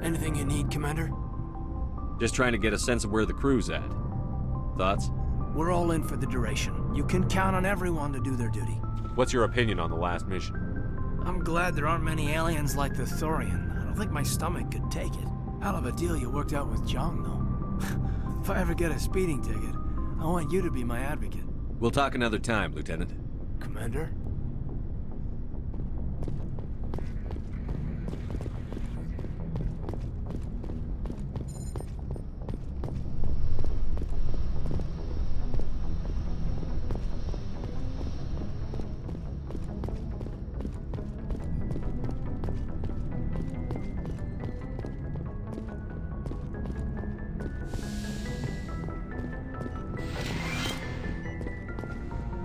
Anything you need, Commander? Just trying to get a sense of where the crew's at. Thoughts? We're all in for the duration. You can count on everyone to do their duty. What's your opinion on the last mission? I'm glad there aren't many aliens like the Thorian. I don't think my stomach could take it. Hell of a deal you worked out with Jung, though. If I ever get a speeding ticket, I want you to be my advocate. We'll talk another time, Lieutenant. Commander?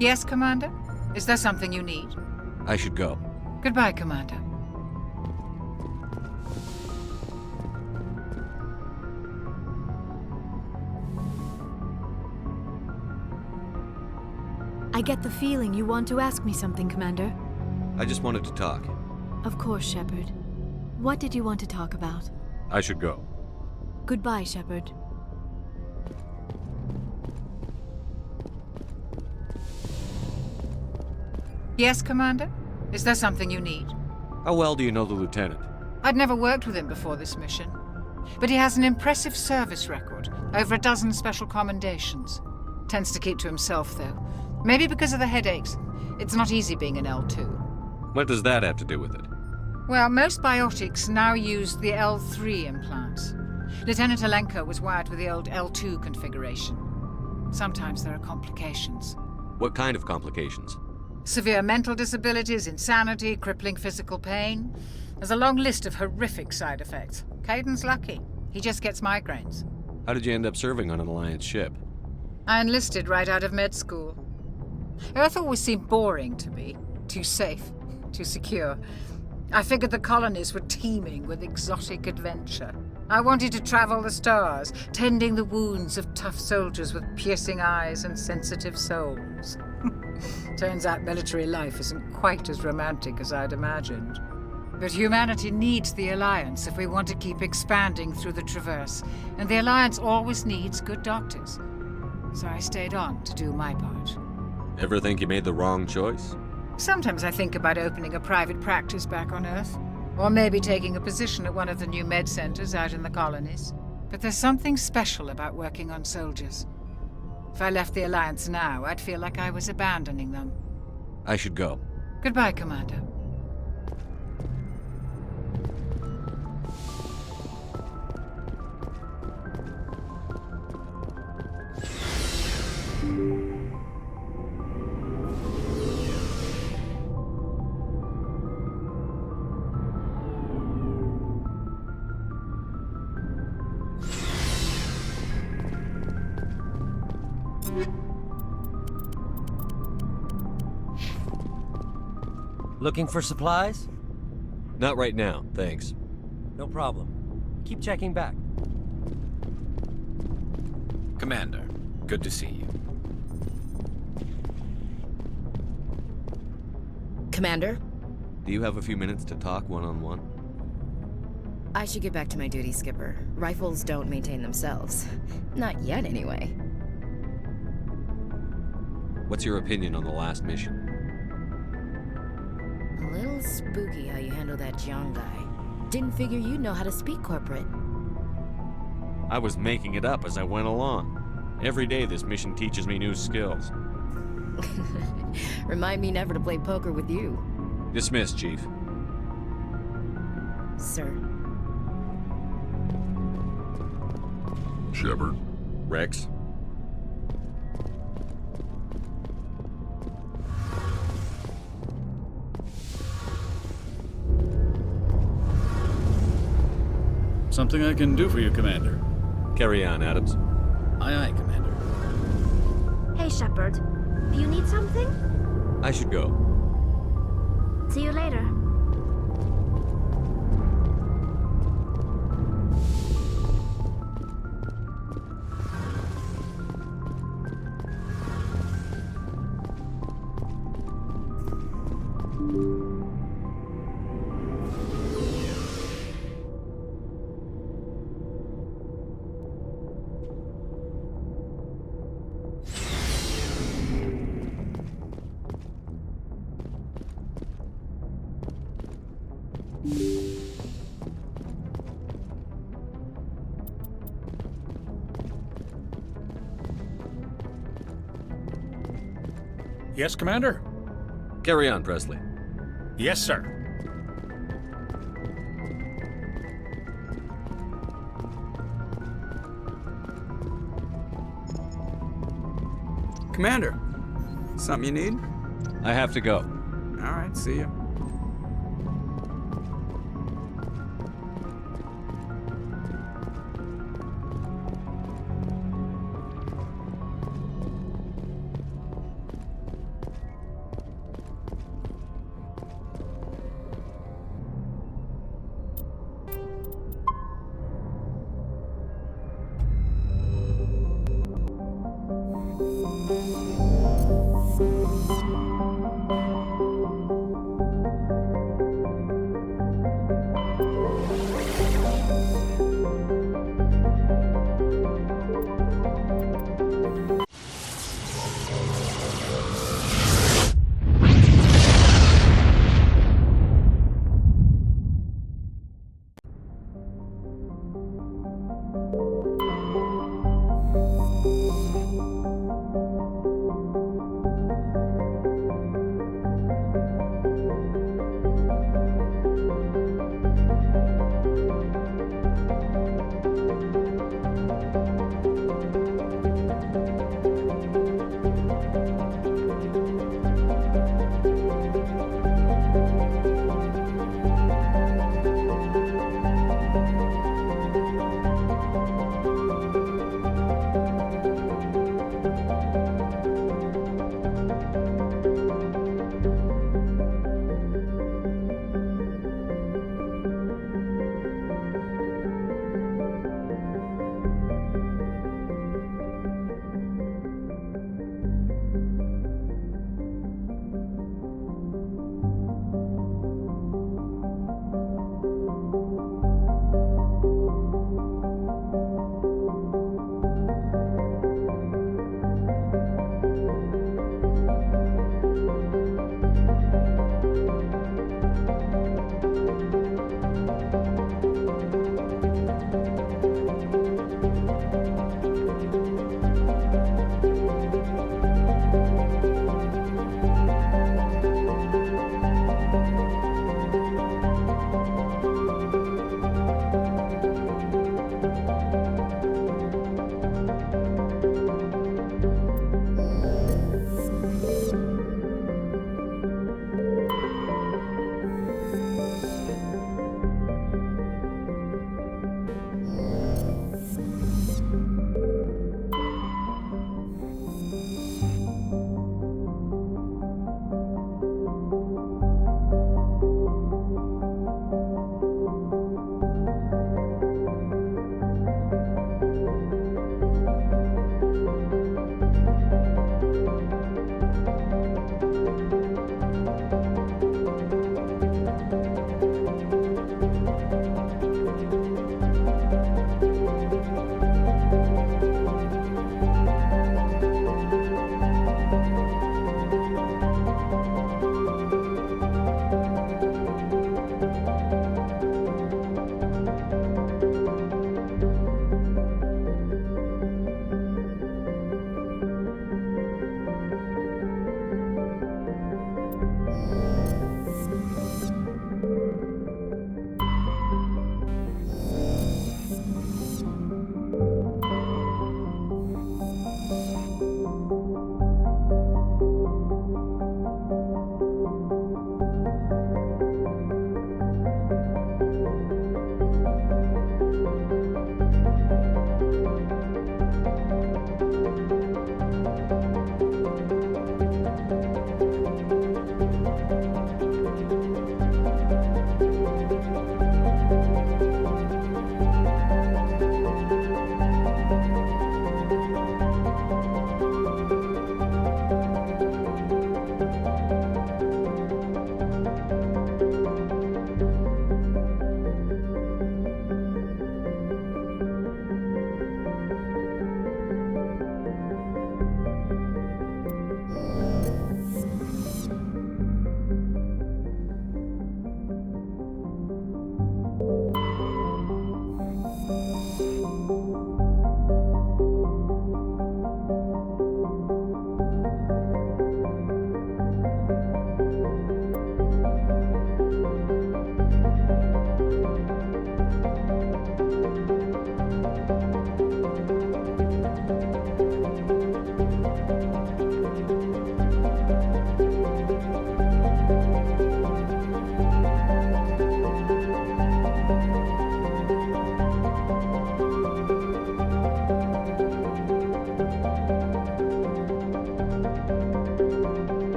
Yes, Commander? Is there something you need? I should go. Goodbye, Commander. I get the feeling you want to ask me something, Commander. I just wanted to talk. Of course, Shepard. What did you want to talk about? I should go. Goodbye, Shepard. Yes, Commander? Is there something you need? How well do you know the Lieutenant? I'd never worked with him before this mission, but he has an impressive service record, over a dozen special commendations. Tends to keep to himself, though. Maybe because of the headaches. It's not easy being an L2. What does that have to do with it? Well, most biotics now use the L3 implants. Lieutenant Alenko was wired with the old L2 configuration. Sometimes there are complications. What kind of complications? Severe mental disabilities, insanity, crippling physical pain. There's a long list of horrific side effects. Caden's lucky. He just gets migraines. How did you end up serving on an Alliance ship? I enlisted right out of med school. Earth always seemed boring to me. Too safe, too secure. I figured the colonies were teeming with exotic adventure. I wanted to travel the stars, tending the wounds of tough soldiers with piercing eyes and sensitive souls. Turns out military life isn't quite as romantic as I'd imagined. But humanity needs the Alliance if we want to keep expanding through the Traverse, and the Alliance always needs good doctors. So I stayed on to do my part. Ever think you made the wrong choice? Sometimes I think about opening a private practice back on Earth, or maybe taking a position at one of the new med centers out in the colonies. But there's something special about working on soldiers. If I left the Alliance now, I'd feel like I was abandoning them. I should go. Goodbye, Commander. Looking for supplies? Not right now, thanks. No problem. Keep checking back. Commander, good to see you. Commander? Do you have a few minutes to talk one-on-one? I should get back to my duty, Skipper. Rifles don't maintain themselves. Not yet, anyway. What's your opinion on the last mission? A little spooky how you handle that John guy. Didn't figure you'd know how to speak corporate. I was making it up as I went along. Every day this mission teaches me new skills. Remind me never to play poker with you. Dismissed, Chief. Sir. Shepard. Rex? Something I can do for you, Commander. Carry on, Adams. Aye, aye, Commander. Hey, Shepard. Do you need something? I should go. See you later. Yes, Commander? Carry on, Presley. Yes, sir. Commander, something you need? I have to go. All right, see ya.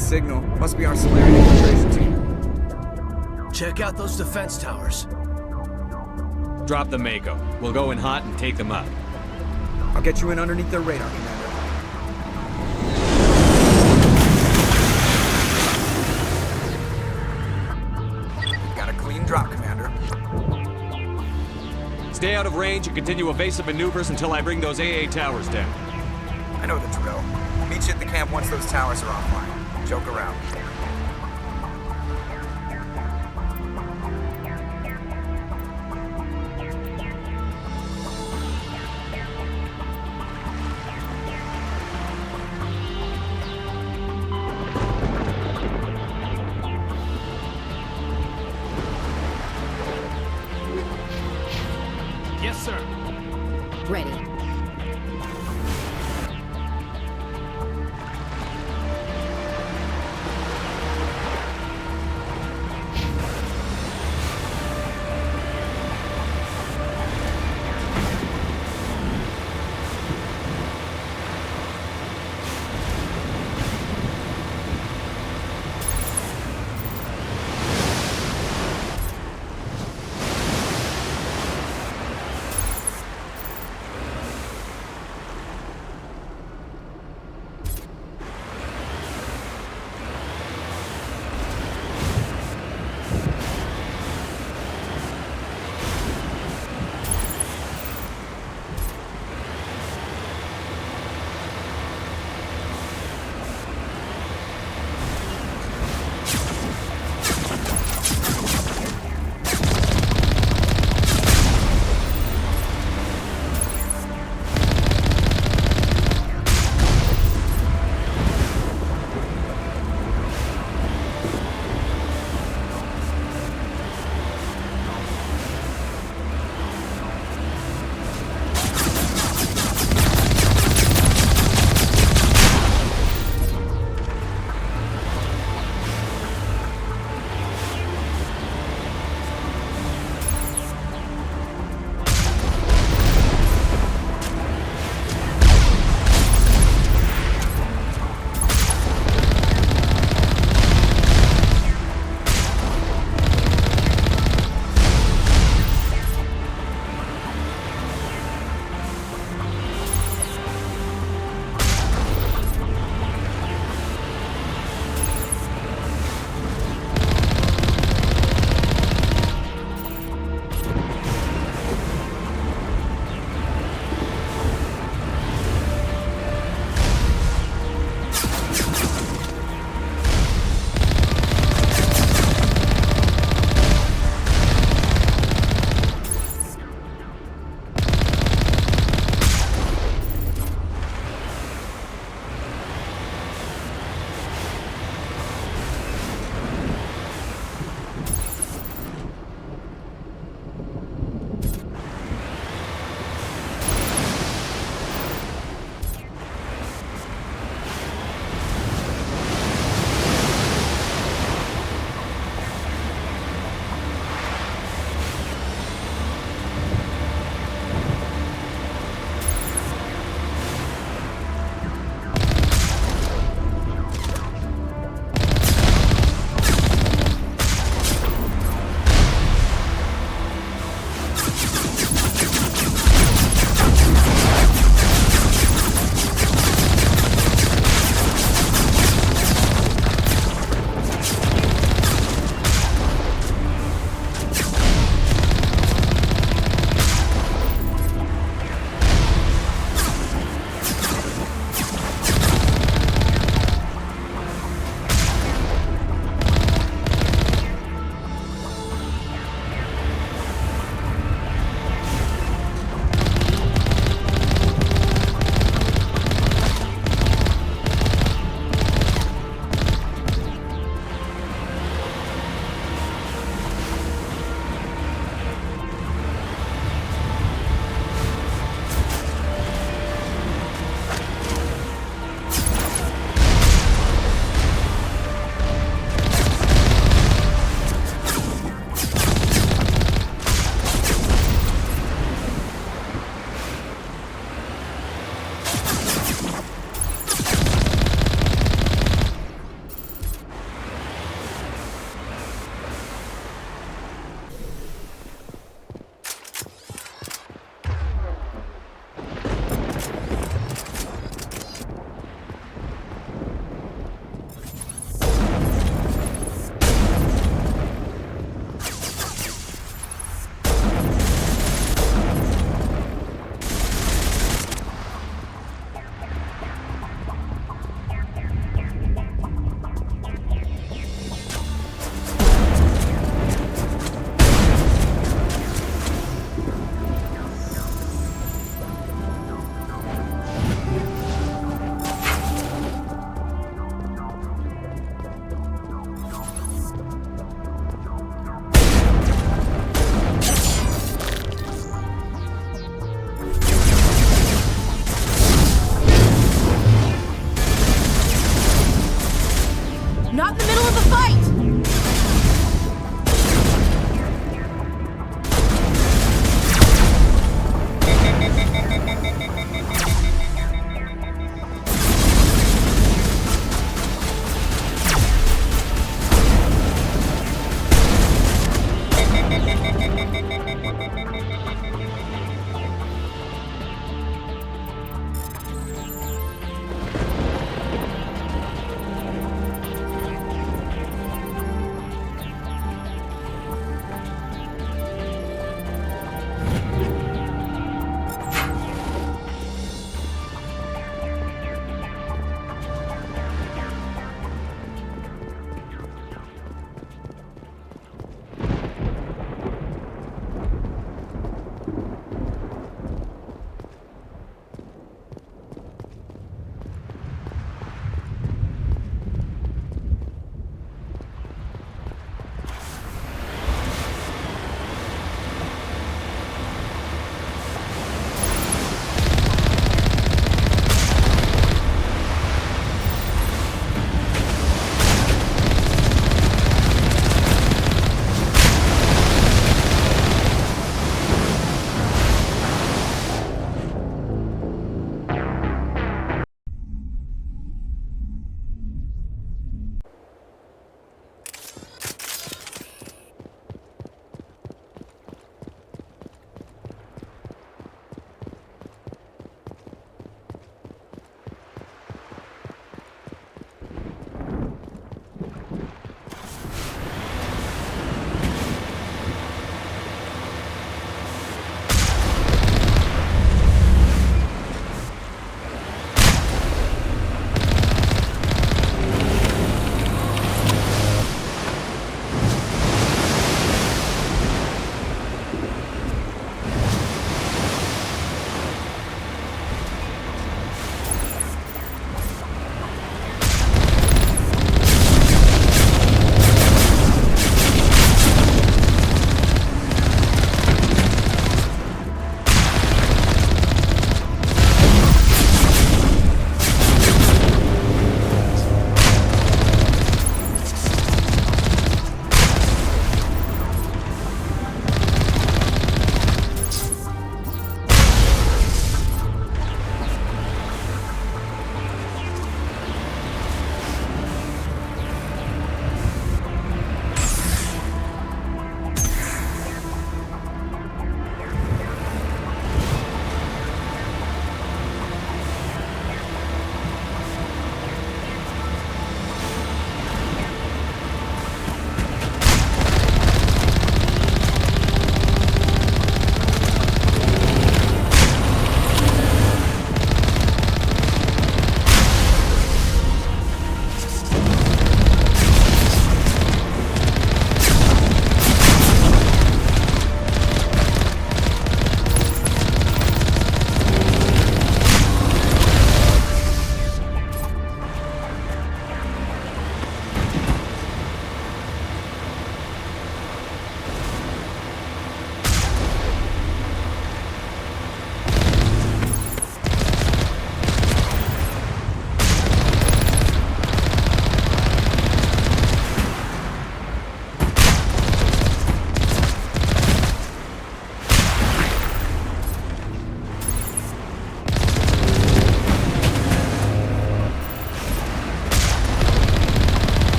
signal. Must be our Solarian infiltration team. Check out those defense towers. Drop the Mako. We'll go in hot and take them up. I'll get you in underneath their radar, Commander. Got a clean drop, Commander. Stay out of range and continue evasive maneuvers until I bring those AA towers down. I know the drill. Meet you at the camp once those towers are offline. Joke around. Yes, sir. Ready.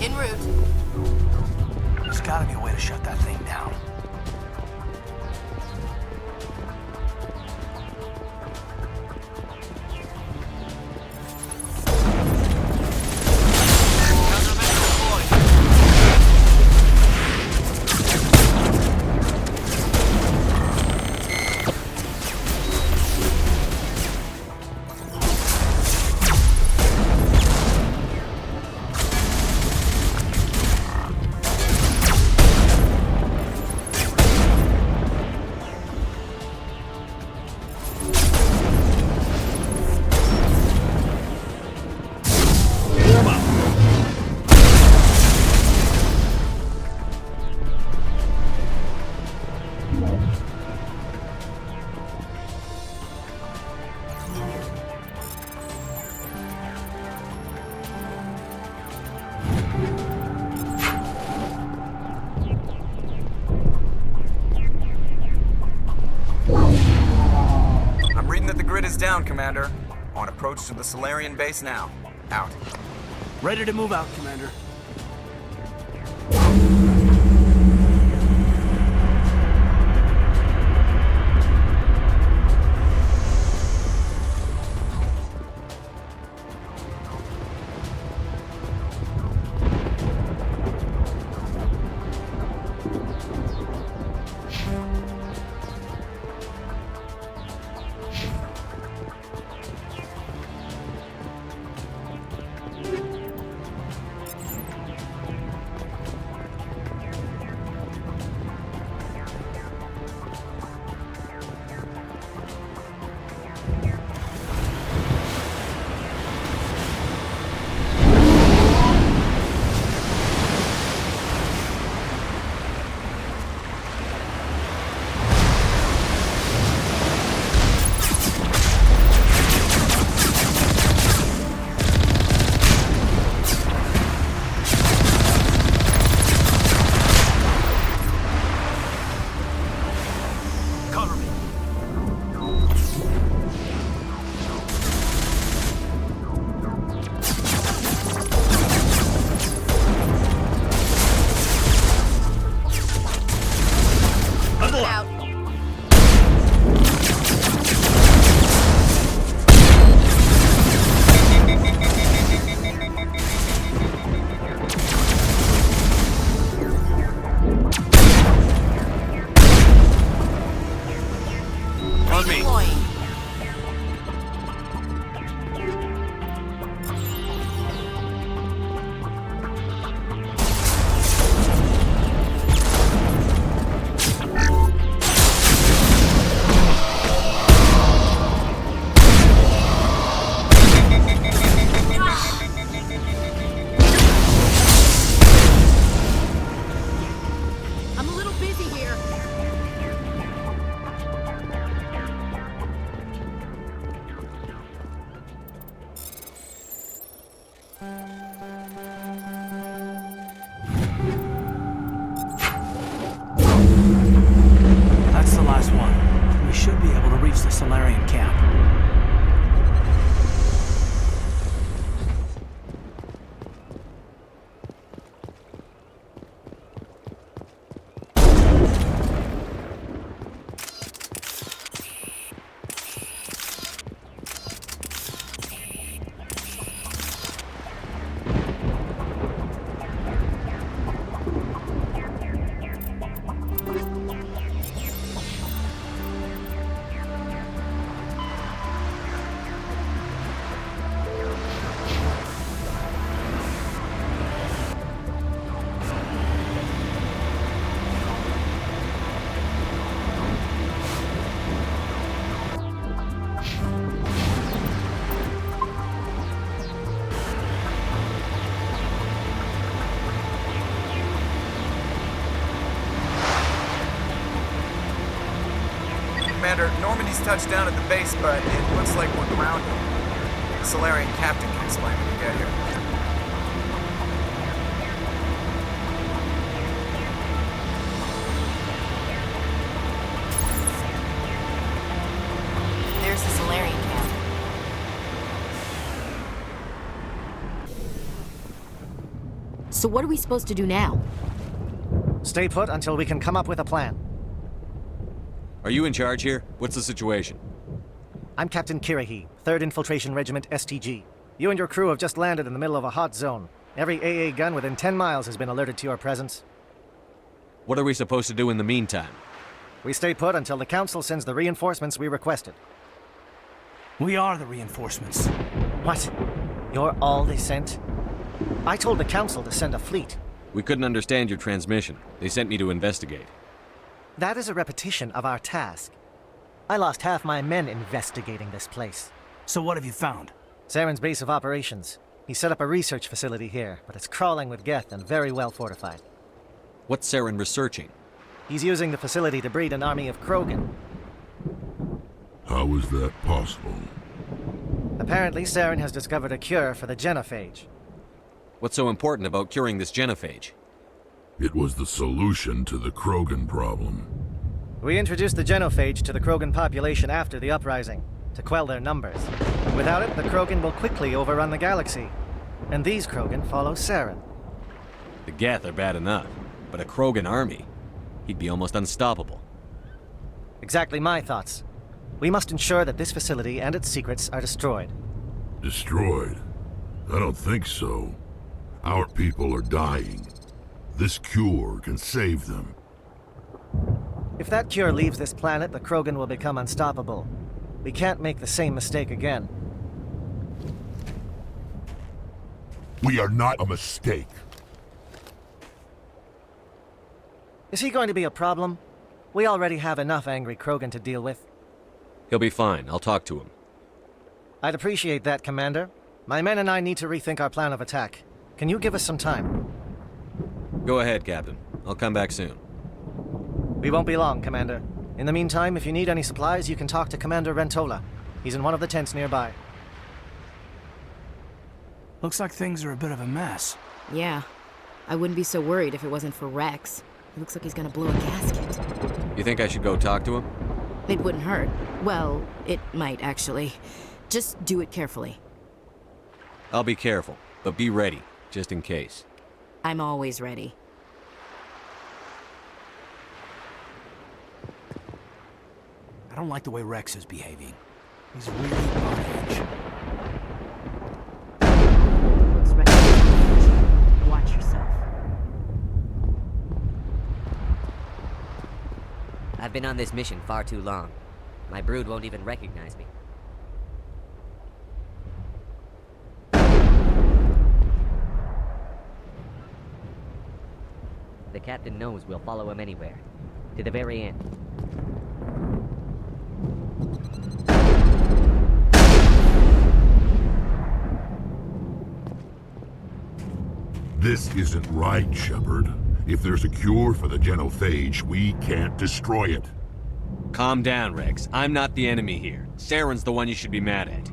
En route. There's gotta be a way to shut that thing down. Down, Commander. On approach to the Solarian base now. Out. Ready to move out, Commander. Solarian camp. Commander, Normandy's touched down at the base, but it looks like we're grounded. The Solarian captain can explain when we get here. There's the Solarian camp. So what are we supposed to do now? Stay put until we can come up with a plan. Are you in charge here? What's the situation? I'm Captain Kirahi, 3rd Infiltration Regiment STG. You and your crew have just landed in the middle of a hot zone. Every AA gun within 10 miles has been alerted to your presence. What are we supposed to do in the meantime? We stay put until the Council sends the reinforcements we requested. We are the reinforcements. What? You're all they sent? I told the Council to send a fleet. We couldn't understand your transmission. They sent me to investigate. That is a repetition of our task. I lost half my men investigating this place. So what have you found? Saren's base of operations. He set up a research facility here, but it's crawling with Geth and very well fortified. What's Saren researching? He's using the facility to breed an army of Krogan. How is that possible? Apparently, Saren has discovered a cure for the genophage. What's so important about curing this genophage? It was the solution to the Krogan problem. We introduced the genophage to the Krogan population after the uprising, to quell their numbers. Without it, the Krogan will quickly overrun the galaxy. And these Krogan follow Saren. The Geth are bad enough, but a Krogan army? He'd be almost unstoppable. Exactly my thoughts. We must ensure that this facility and its secrets are destroyed. Destroyed? I don't think so. Our people are dying. This cure can save them. If that cure leaves this planet, the Krogan will become unstoppable. We can't make the same mistake again. We are not a mistake. Is he going to be a problem? We already have enough angry Krogan to deal with. He'll be fine. I'll talk to him. I'd appreciate that, Commander. My men and I need to rethink our plan of attack. Can you give us some time? Go ahead, Captain. I'll come back soon. We won't be long, Commander. In the meantime, if you need any supplies, you can talk to Commander Rentola. He's in one of the tents nearby. Looks like things are a bit of a mess. Yeah. I wouldn't be so worried if it wasn't for Rex. It looks like he's gonna blow a gasket. You think I should go talk to him? It wouldn't hurt. Well, it might, actually. Just do it carefully. I'll be careful, but be ready, just in case. I'm always ready. I don't like the way Rex is behaving. He's really on edge. Looks ready. Watch yourself. I've been on this mission far too long. My brood won't even recognize me. The captain knows we'll follow him anywhere. To the very end. This isn't right, Shepard. If there's a cure for the genophage, we can't destroy it. Calm down, Rex. I'm not the enemy here. Saren's the one you should be mad at.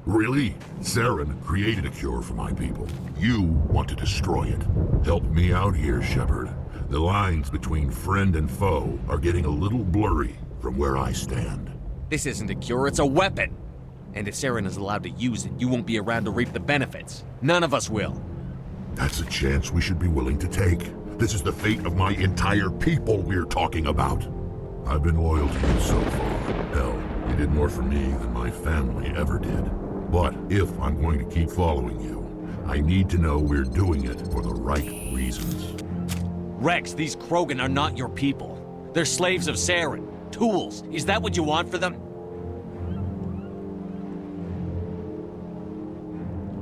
Really? Saren created a cure for my people. You want to destroy it. Help me out here, Shepard. The lines between friend and foe are getting a little blurry from where I stand. This isn't a cure, it's a weapon! And if Saren is allowed to use it, you won't be around to reap the benefits. None of us will. That's a chance we should be willing to take. This is the fate of my entire people we're talking about. I've been loyal to you so far. Hell, you did more for me than my family ever did. But if I'm going to keep following you, I need to know we're doing it for the right reasons. Rex, these Krogan are not your people. They're slaves of Saren. Tools. Is that what you want for them?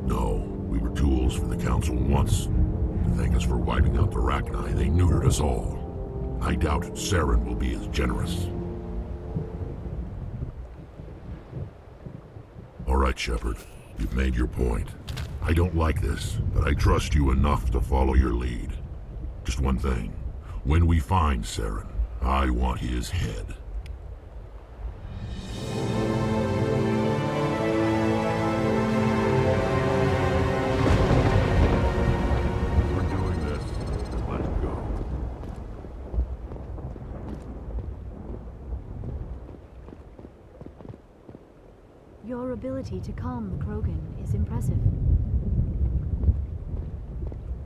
No, we were tools for the Council once. To thank us for wiping out the Rachni, they neutered us all. I doubt Saren will be as generous. All right, Shepard. You've made your point. I don't like this, but I trust you enough to follow your lead. Just one thing. When we find Saren, I want his head. We're doing this. Let's go. Your ability to calm the Krogan is impressive.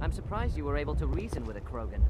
I'm surprised you were able to reason with a Krogan.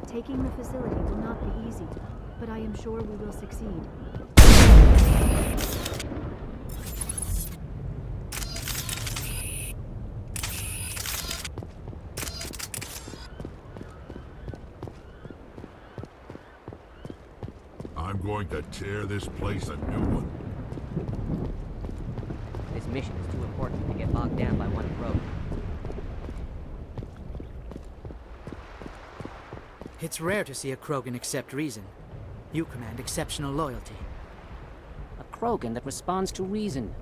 Taking the facility will not be easy, but I am sure we will succeed. I'm going to tear this place a new one. This mission is too important to get bogged down by one Krogan. It's rare to see a Krogan accept reason. You command exceptional loyalty. A Krogan that responds to reason.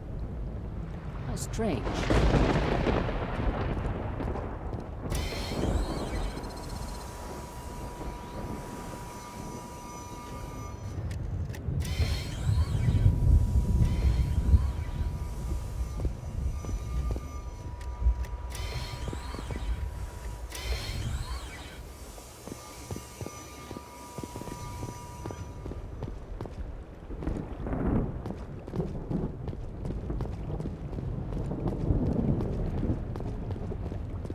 How strange.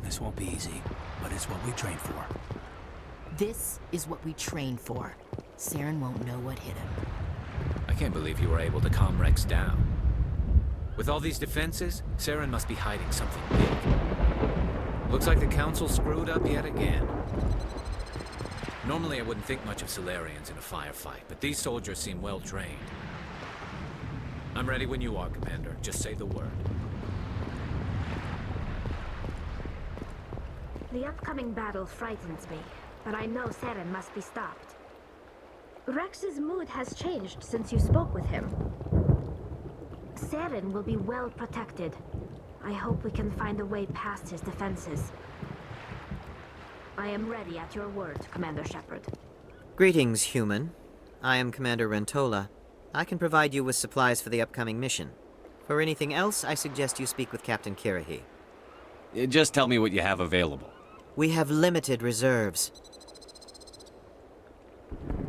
This won't be easy, but it's what we trained for. This is what we trained for. Saren won't know what hit him. I can't believe you were able to calm Rex down. With all these defenses, Saren must be hiding something big. Looks like the Council screwed up yet again. Normally I wouldn't think much of Solarians in a firefight, but these soldiers seem well trained. I'm ready when you are, Commander. Just say the word. The upcoming battle frightens me, but I know Saren must be stopped. Rex's mood has changed since you spoke with him. Saren will be well protected. I hope we can find a way past his defenses. I am ready at your word, Commander Shepard. Greetings, human. I am Commander Rentola. I can provide you with supplies for the upcoming mission. For anything else, I suggest you speak with Captain Kirahi. Just tell me what you have available. We have limited reserves.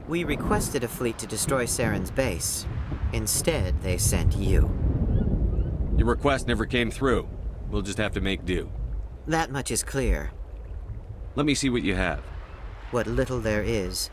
We requested a fleet to destroy Saren's base. Instead, they sent you. Your request never came through. We'll just have to make do. That much is clear. Let me see what you have. What little there is.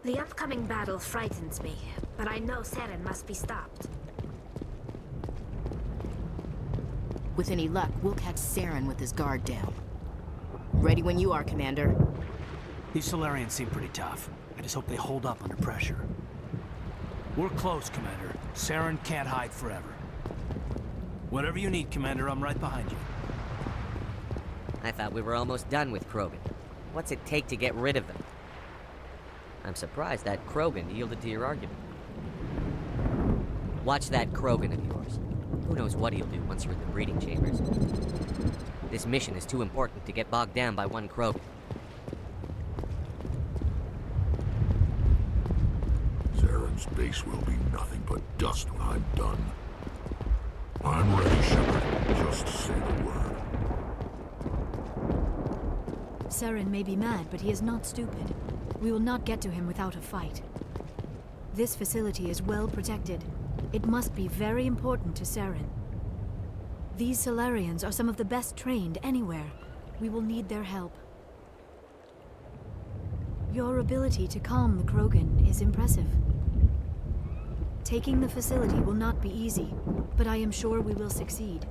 The upcoming battle frightens me, but I know Saren must be stopped. With any luck, we'll catch Saren with his guard down. Ready when you are, Commander. These Solarians seem pretty tough. I just hope they hold up under pressure. We're close, Commander. Saren can't hide forever. Whatever you need, Commander, I'm right behind you. I thought we were almost done with Krogan. What's it take to get rid of them? I'm surprised that Krogan yielded to your argument. Watch that Krogan of yours. Who knows what he'll do once you're in the breeding chambers. This mission is too important to get bogged down by one Krogan. Saren's base will be nothing but dust when I'm done. I'm ready, Shepard. Just say the word. Saren may be mad, but he is not stupid. We will not get to him without a fight. This facility is well protected. It must be very important to Saren. These Solarians are some of the best trained anywhere. We will need their help. Your ability to calm the Krogan is impressive. Taking the facility will not be easy, but I am sure we will succeed.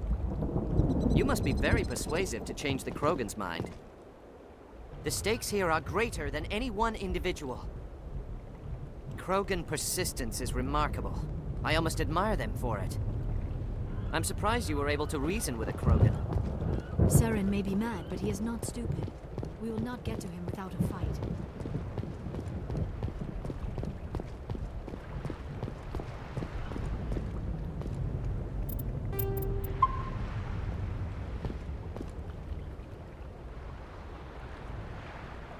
You must be very persuasive to change the Krogan's mind. The stakes here are greater than any one individual. Krogan persistence is remarkable. I almost admire them for it. I'm surprised you were able to reason with a Krogan. Saren may be mad, but he is not stupid. We will not get to him without a fight.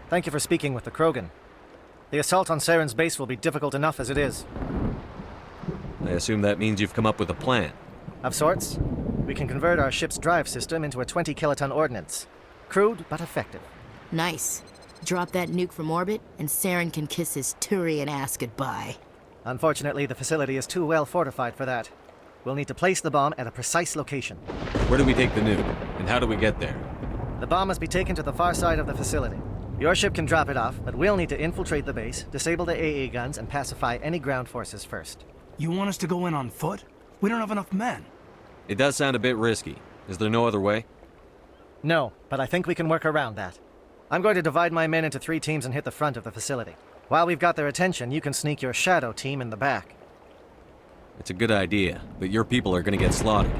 Thank you for speaking with the Krogan. The assault on Saren's base will be difficult enough as it is. I assume that means you've come up with a plan. Of sorts. We can convert our ship's drive system into a 20-kiloton ordnance. Crude, but effective. Nice. Drop that nuke from orbit, and Saren can kiss his Turian ass goodbye. Unfortunately, the facility is too well fortified for that. We'll need to place the bomb at a precise location. Where do we take the nuke? And how do we get there? The bomb must be taken to the far side of the facility. Your ship can drop it off, but we'll need to infiltrate the base, disable the AA guns, and pacify any ground forces first. You want us to go in on foot? We don't have enough men. It does sound a bit risky. Is there no other way? No, but I think we can work around that. I'm going to divide my men into 3 teams and hit the front of the facility. While we've got their attention, you can sneak your shadow team in the back. It's a good idea, but your people are gonna get slaughtered.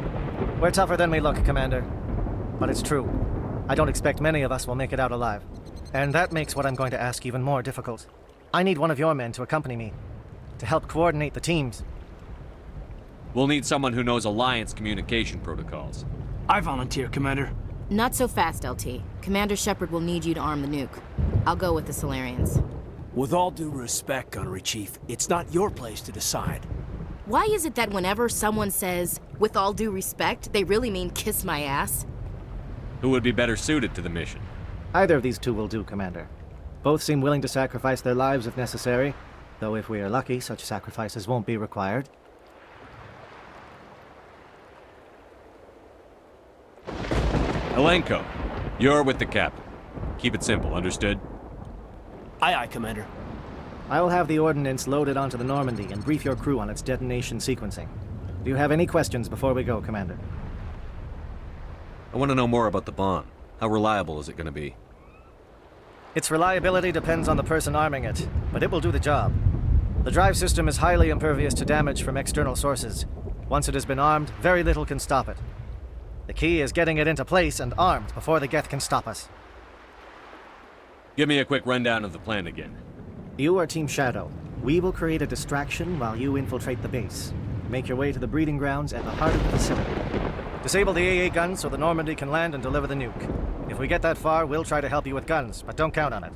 We're tougher than we look, Commander. But it's true. I don't expect many of us will make it out alive. And that makes what I'm going to ask even more difficult. I need one of your men to accompany me, to help coordinate the teams. We'll need someone who knows Alliance communication protocols. I volunteer, Commander. Not so fast, LT. Commander Shepard will need you to arm the nuke. I'll go with the Solarians. With all due respect, Gunnery Chief, it's not your place to decide. Why is it that whenever someone says, with all due respect, they really mean kiss my ass? Who would be better suited to the mission? Either of these 2 will do, Commander. Both seem willing to sacrifice their lives if necessary, though if we are lucky, such sacrifices won't be required. Alenko, you're with the captain. Keep it simple, understood? Aye, aye, Commander. I will have the ordnance loaded onto the Normandy and brief your crew on its detonation sequencing. Do you have any questions before we go, Commander? I want to know more about the bomb. How reliable is it going to be? Its reliability depends on the person arming it, but it will do the job. The drive system is highly impervious to damage from external sources. Once it has been armed, very little can stop it. The key is getting it into place and armed before the Geth can stop us. Give me a quick rundown of the plan again. You are Team Shadow. We will create a distraction while you infiltrate the base. Make your way to the breeding grounds at the heart of the facility. Disable the AA guns so the Normandy can land and deliver the nuke. If we get that far, we'll try to help you with guns, but don't count on it.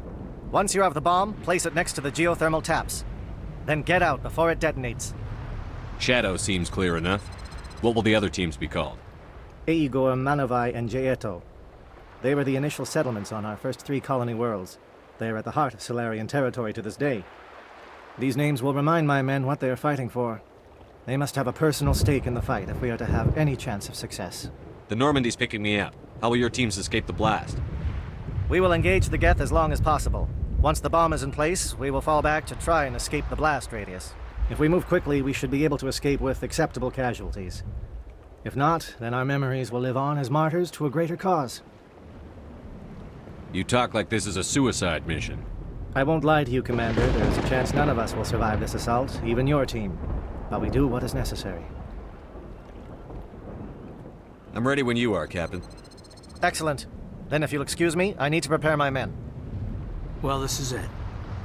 Once you have the bomb, place it next to the geothermal taps. Then get out before it detonates. Shadow seems clear enough. What will the other teams be called? Igor, Manovai, and Jaeto. They were the initial settlements on our first 3 colony worlds. They are at the heart of Solarian territory to this day. These names will remind my men what they are fighting for. They must have a personal stake in the fight if we are to have any chance of success. The Normandy's picking me up. How will your teams escape the blast? We will engage the Geth as long as possible. Once the bomb is in place, we will fall back to try and escape the blast radius. If we move quickly, we should be able to escape with acceptable casualties. If not, then our memories will live on as martyrs to a greater cause. You talk like this is a suicide mission. I won't lie to you, Commander. There's a chance none of us will survive this assault, even your team. But we do what is necessary. I'm ready when you are, Captain. Excellent. Then if you'll excuse me, I need to prepare my men. Well, this is it.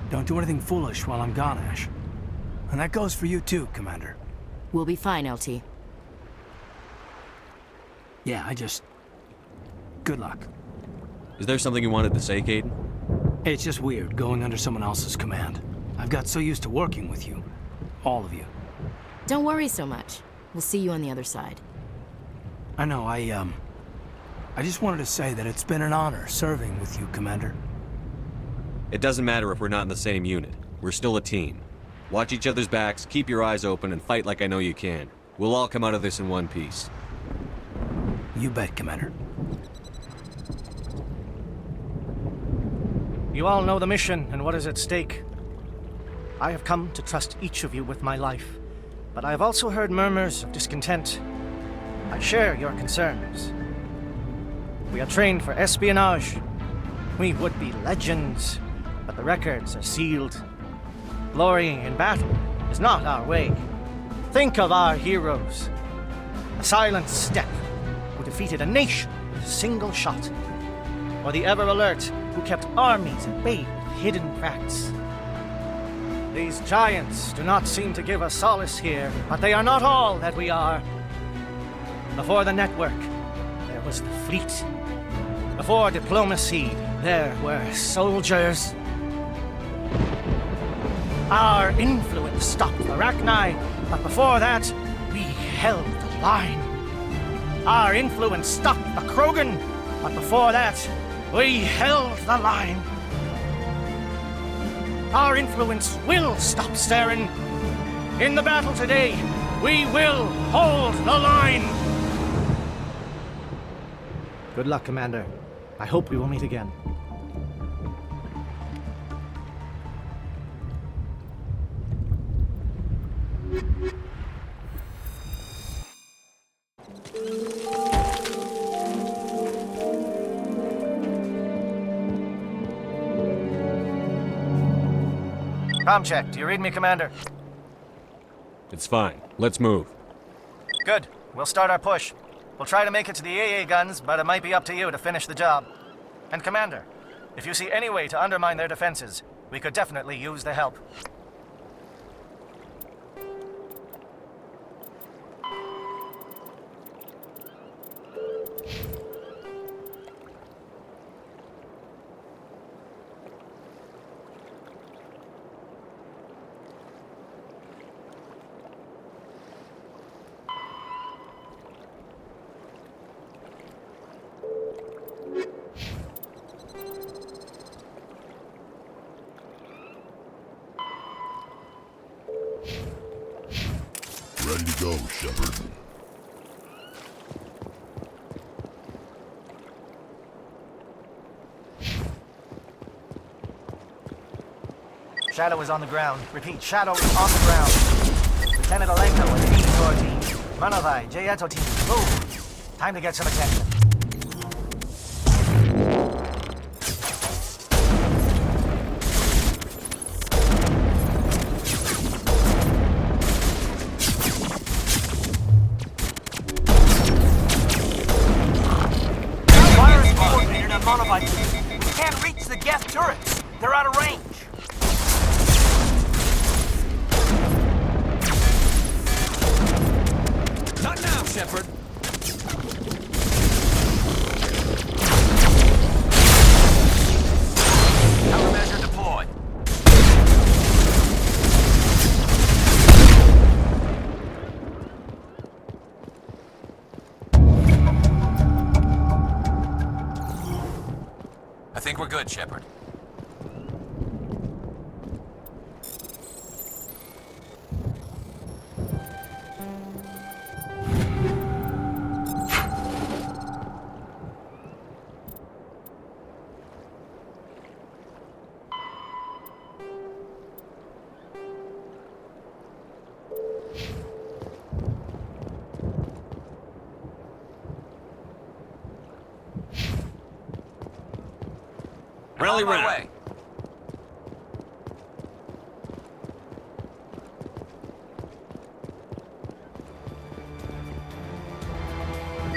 Don't do anything foolish while I'm gone, Ash. And that goes for you too, Commander. We'll be fine, LT. Yeah, good luck. Is there something you wanted to say, Caden? It's just weird, going under someone else's command. I've got so used to working with you. All of you. Don't worry so much. We'll see you on the other side. I know, I just wanted to say that it's been an honor serving with you, Commander. It doesn't matter if we're not in the same unit. We're still a team. Watch each other's backs, keep your eyes open, and fight like I know you can. We'll all come out of this in one piece. You bet, Commander. You all know the mission and what is at stake. I have come to trust each of you with my life, but I have also heard murmurs of discontent. I share your concerns. We are trained for espionage. We would be legends, but the records are sealed. Glory in battle is not our way. Think of our heroes. A silent step who defeated a nation with a single shot. Or the ever-alert who kept armies at bay with hidden cracks. These giants do not seem to give us solace here, but they are not all that we are. Before the network, there was the fleet. Before diplomacy, there were soldiers. Our influence stopped the Arachni, but before that, we held the line. Our influence stopped the Krogan, but before that, we held the line. Our influence will stop Saren. In the battle today, we will hold the line. Good luck, Commander. I hope we will meet again. Com check. Do you read me, Commander? It's fine. Let's move. Good. We'll start our push. We'll try to make it to the AA guns, but it might be up to you to finish the job. And Commander, if you see any way to undermine their defenses, we could definitely use the help. Ready to go, Shepard. Shadow is on the ground. Repeat, Shadow is on the ground. Lieutenant Alenko and the Tor team. Manovai, Jayeto team, move. Time to get some attention. Virus coordinated on Manovai team. We can't reach the gas turrets. They're out of range. Not now, Shepard. Countermeasure deployed. I think we're good, Shepard. Rally On my round.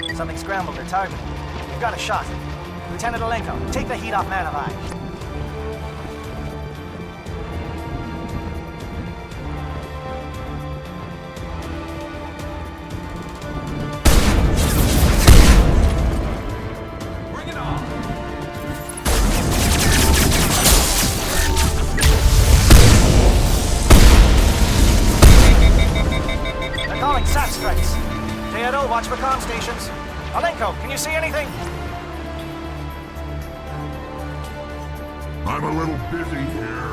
way. Something scrambled their target. You've got a shot. Lieutenant Olenko, take the heat off Man of Eye. They're calling SAT strikes. JRO, watch for comm stations. Olenko, can you see anything? I'm a little busy here.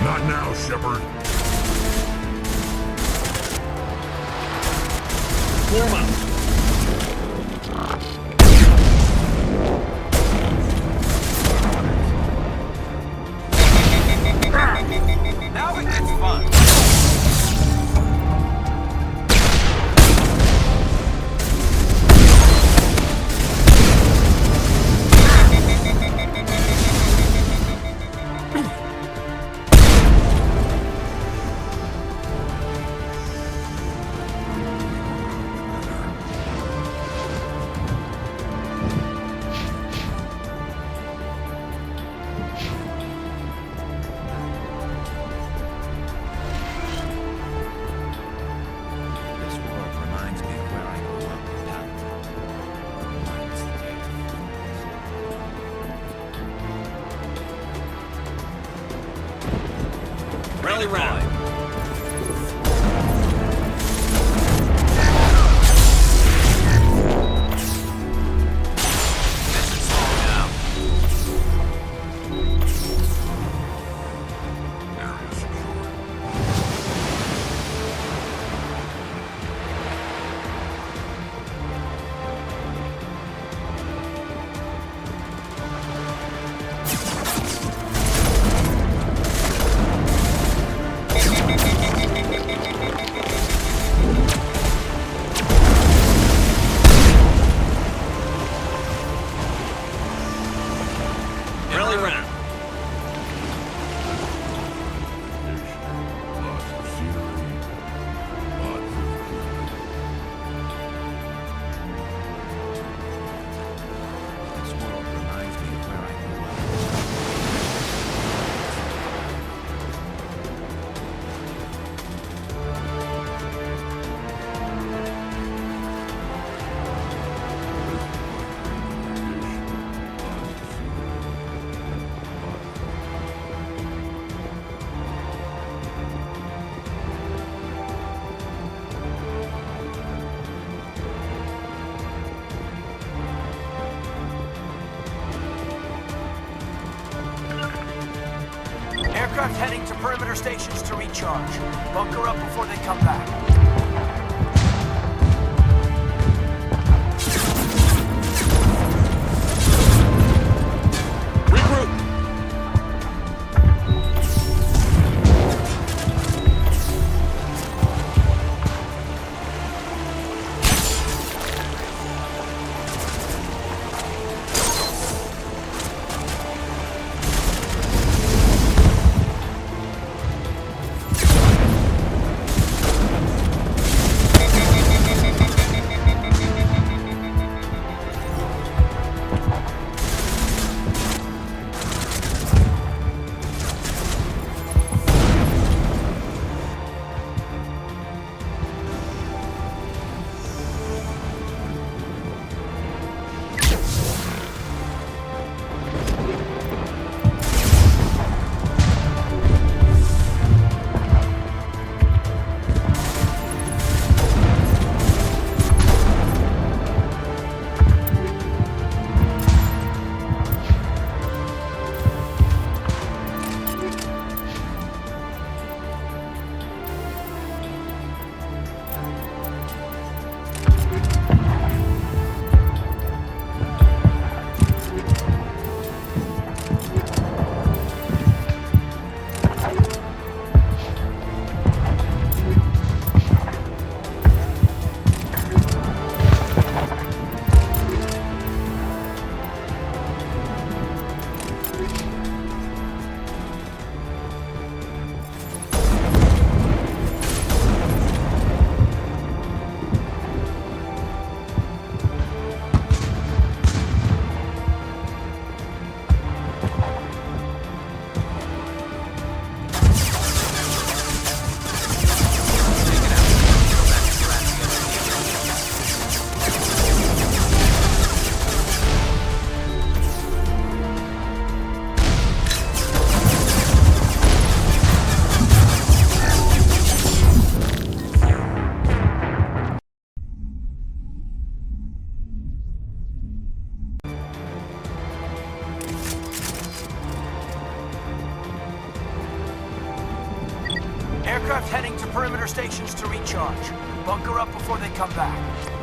Not now, Shepard. Warm up. Now it gets fun. This world reminds me of where I grew up, Pal. Rally round. Rally round. This world reminds me of where I grew up. Aircraft heading to perimeter stations to recharge. Bunker up before they come back. Regroup. Aircraft heading to perimeter stations to recharge. Bunker up before they come back.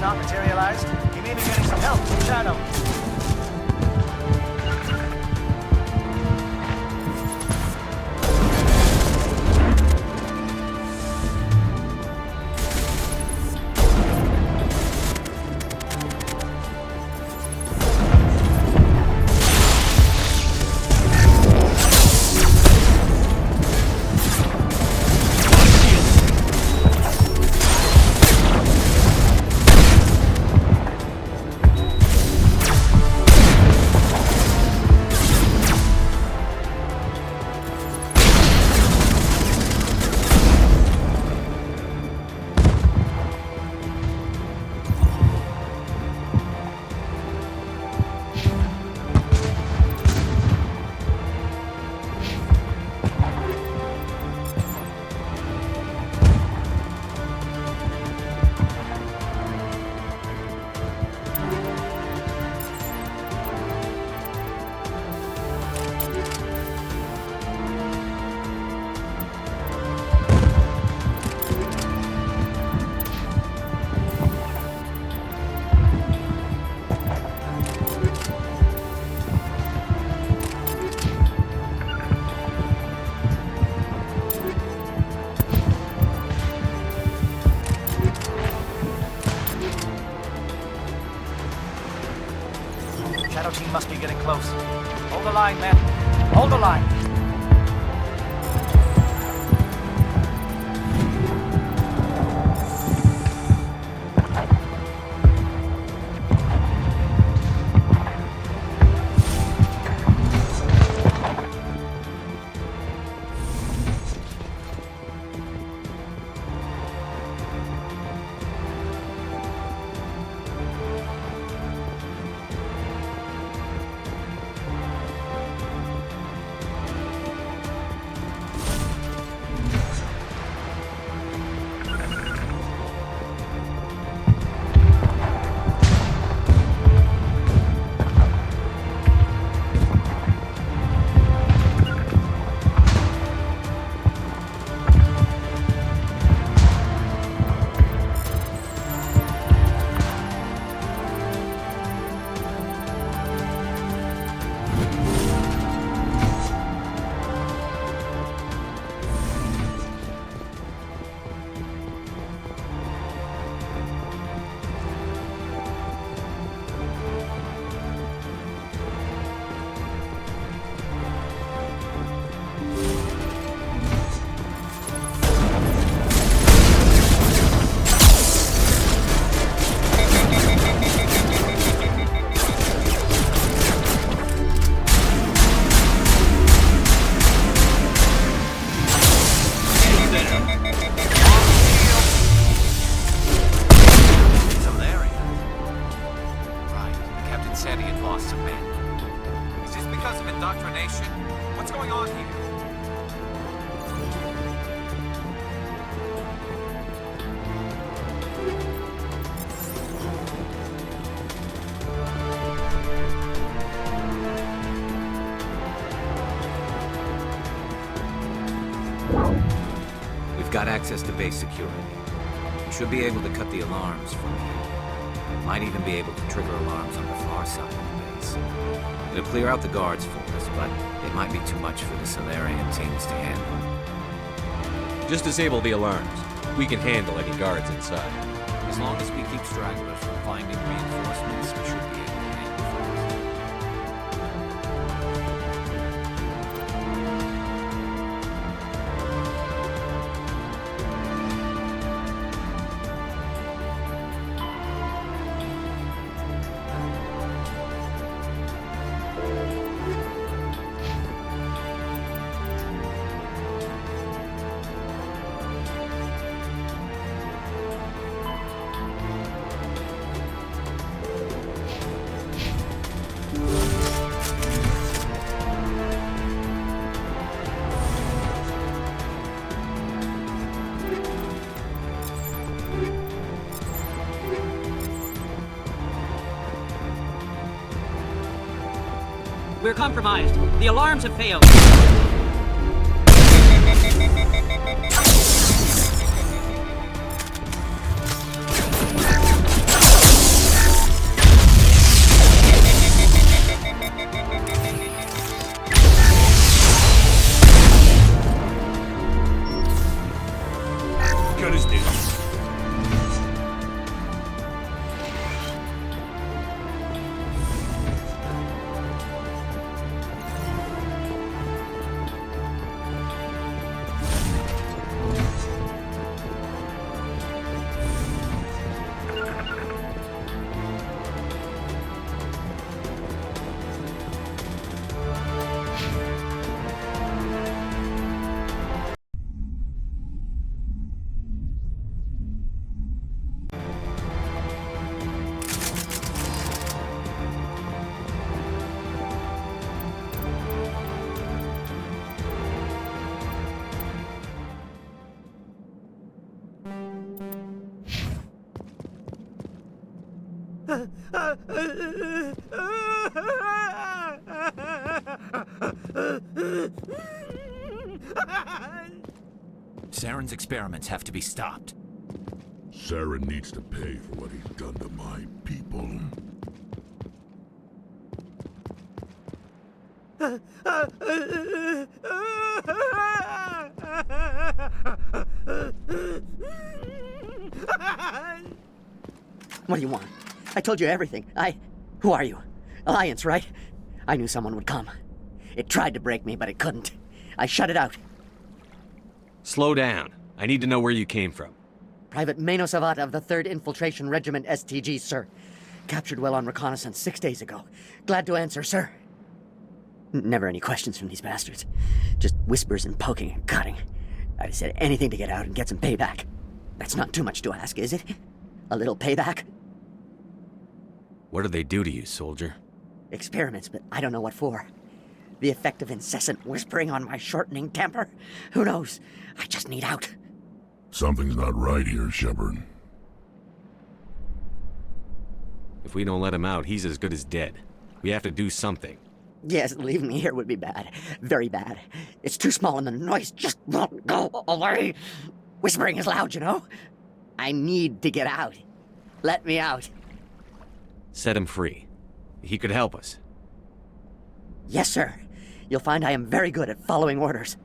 not materialized, he may be getting some help from Shadow. Shadow team must be getting close. Hold the line, man. Hold the line. access to base security. We should be able to cut the alarms from here. Might even be able to trigger alarms on the far side of the base. It'll clear out the guards for us, but it might be too much for the Solarian teams to handle. Just disable the alarms. We can handle any guards inside. As long as we keep stragglers from finding reinforcements, we should be able to handle things. We're compromised. The alarms have failed. Good as new. Saren's experiments have to be stopped. Saren needs to pay for what he's done to my people. What do you want? I told you everything. Who are you? Alliance, right? I knew someone would come. It tried to break me, but it couldn't. I shut it out. Slow down. I need to know where you came from. Private Mano Savat of the 3rd Infiltration Regiment STG, sir. Captured well on reconnaissance 6 days ago. Glad to answer, sir. Never any questions from these bastards. Just whispers and poking and cutting. I said anything to get out and get some payback. That's not too much to ask, is it? A little payback? What did they do to you, soldier? Experiments, but I don't know what for. The effect of incessant whispering on my shortening temper? Who knows? I just need out. Something's not right here, Shepard. If we don't let him out, he's as good as dead. We have to do something. Yes, leaving me here would be bad. Very bad. It's too small and the noise just won't go away. Whispering is loud, you know? I need to get out. Let me out. Set him free. He could help us. Yes, sir. You'll find I am very good at following orders.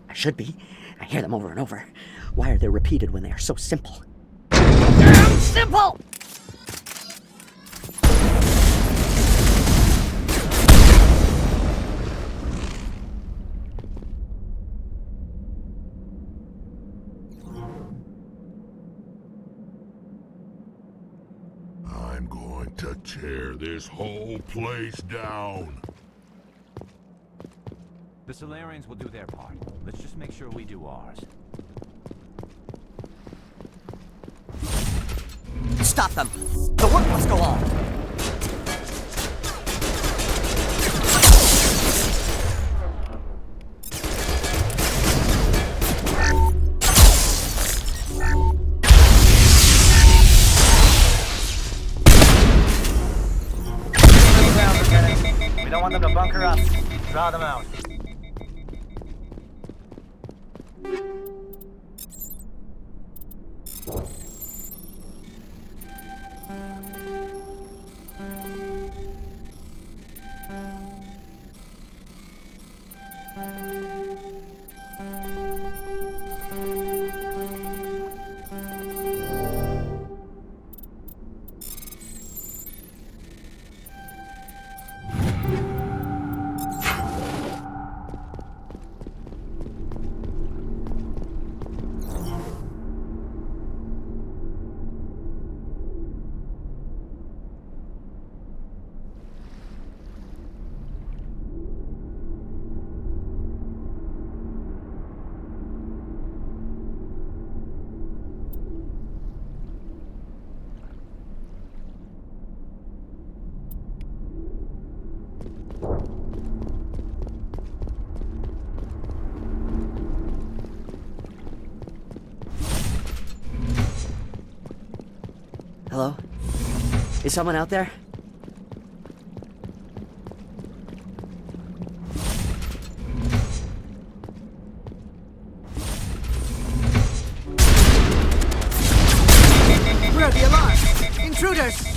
I should be. I hear them over and over. Why are they repeated when they are so simple? Damn simple! I'm going to tear this whole place down. The Solarians will do their part. Let's just make sure we do ours. Stop them! The work must go on! We don't want them to bunker up. Draw them out. Hello? Is someone out there? Where are the alarms? Intruders!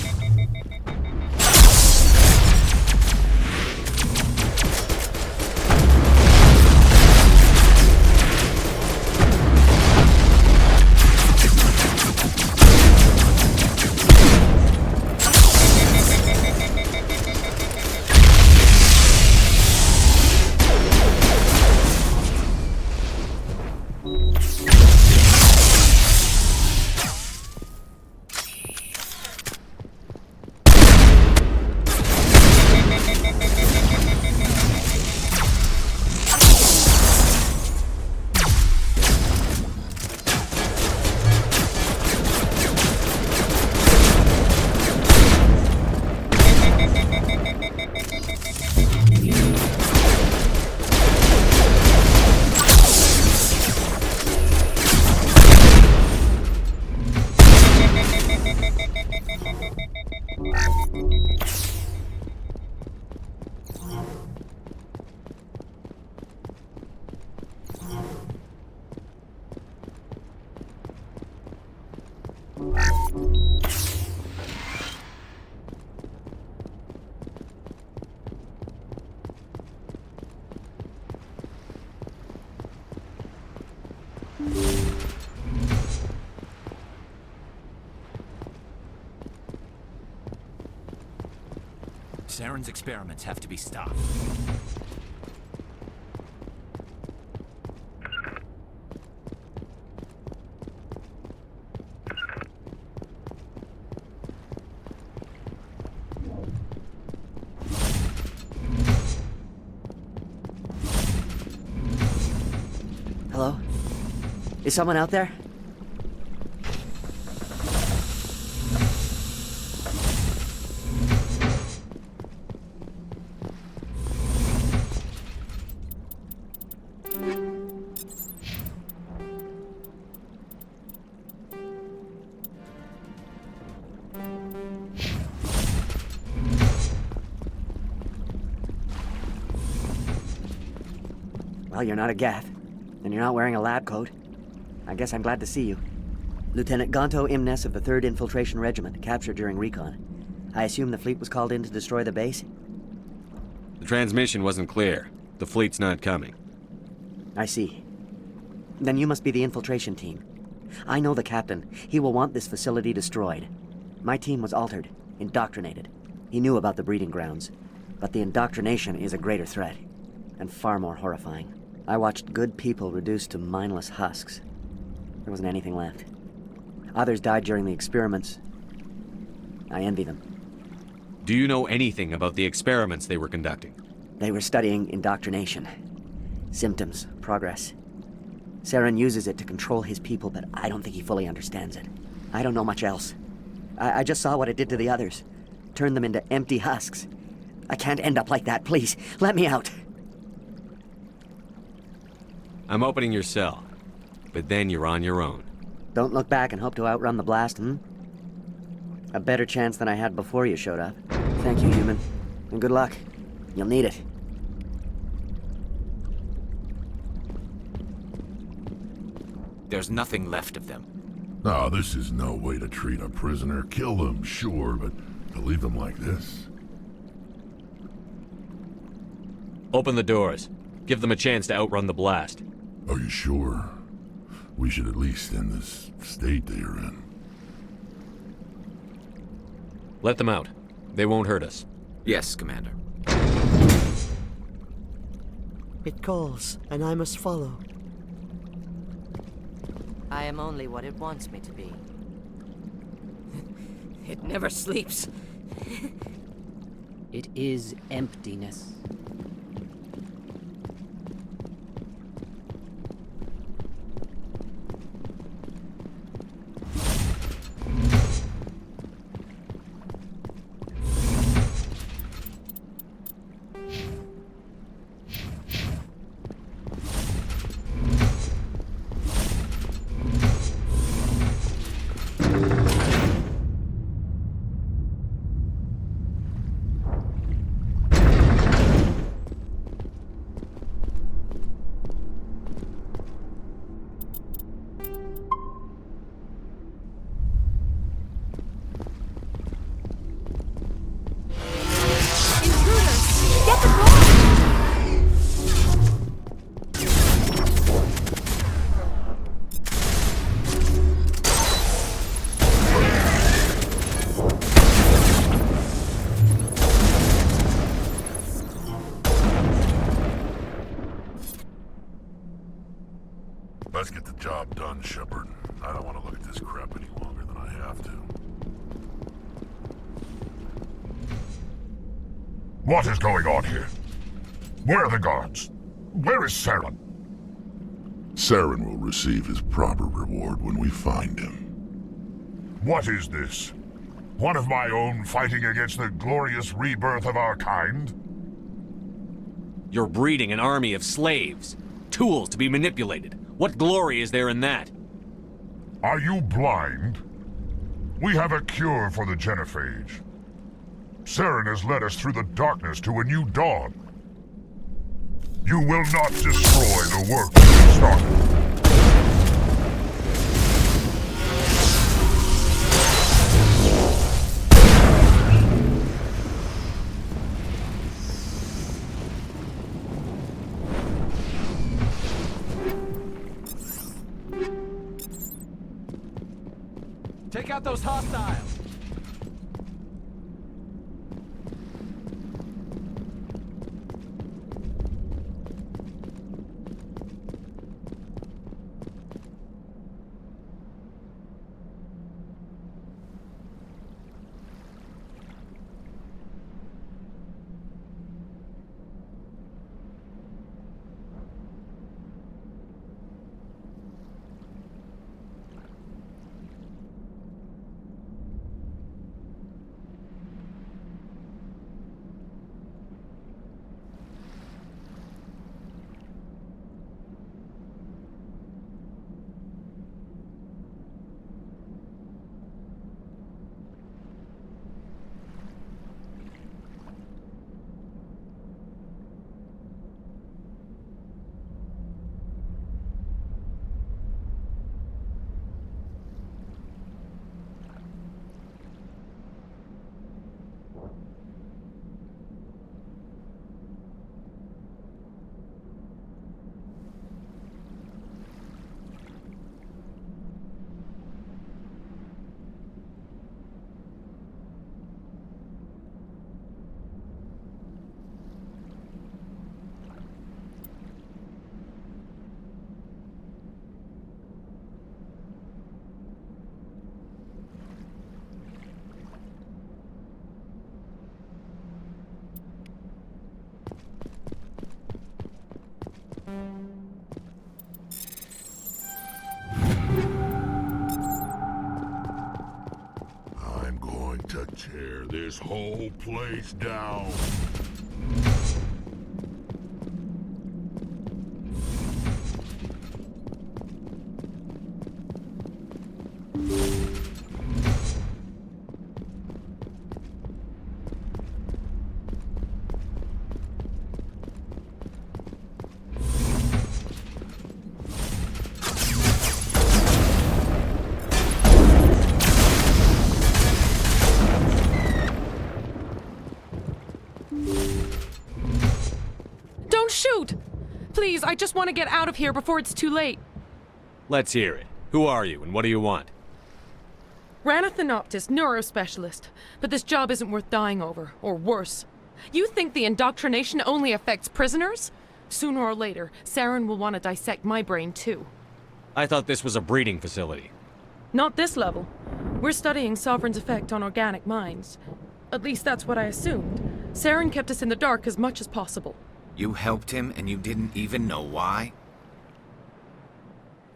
Saren's experiments have to be stopped. Hello? Is someone out there? Well, you're not a Gath, and you're not wearing a lab coat. I guess I'm glad to see you. Lieutenant Gonto Imnes of the 3rd Infiltration Regiment, captured during recon. I assume the fleet was called in to destroy the base? The transmission wasn't clear. The fleet's not coming. I see. Then you must be the infiltration team. I know the captain. He will want this facility destroyed. My team was altered, indoctrinated. He knew about the breeding grounds. But the indoctrination is a greater threat, and far more horrifying. I watched good people reduced to mindless husks. There wasn't anything left. Others died during the experiments. I envy them. Do you know anything about the experiments they were conducting? They were studying indoctrination. Symptoms, progress. Saren uses it to control his people, but I don't think he fully understands it. I don't know much else. I just saw what it did to the others. Turned them into empty husks. I can't end up like that, please. Let me out. I'm opening your cell, but then you're on your own. Don't look back and hope to outrun the blast, A better chance than I had before you showed up. Thank you, human. And good luck. You'll need it. There's nothing left of them. No, this is no way to treat a prisoner. Kill them, sure, but to leave them like this? Open the doors. Give them a chance to outrun the blast. Are you sure? We should at least end this state they are in. Let them out. They won't hurt us. Yes, Commander. It calls, and I must follow. I am only what it wants me to be. It never sleeps. It is emptiness. Let's get the job done, Shepard. I don't want to look at this crap any longer than I have to. What is going on here? Where are the guards? Where is Saren? Saren will receive his proper reward when we find him. What is this? One of my own fighting against the glorious rebirth of our kind? You're breeding an army of slaves. Tools to be manipulated. What glory is there in that? Are you blind? We have a cure for the genophage. Saren has led us through the darkness to a new dawn. You will not destroy the work we started. Take out those hostiles! I'm going to tear this whole place down. Please, I just want to get out of here before it's too late. Let's hear it. Who are you, and what do you want? Ranathanoptis, neurospecialist. But this job isn't worth dying over, or worse. You think the indoctrination only affects prisoners? Sooner or later, Saren will want to dissect my brain too. I thought this was a breeding facility. Not this level. We're studying Sovereign's effect on organic minds. At least that's what I assumed. Saren kept us in the dark as much as possible. You helped him and you didn't even know why?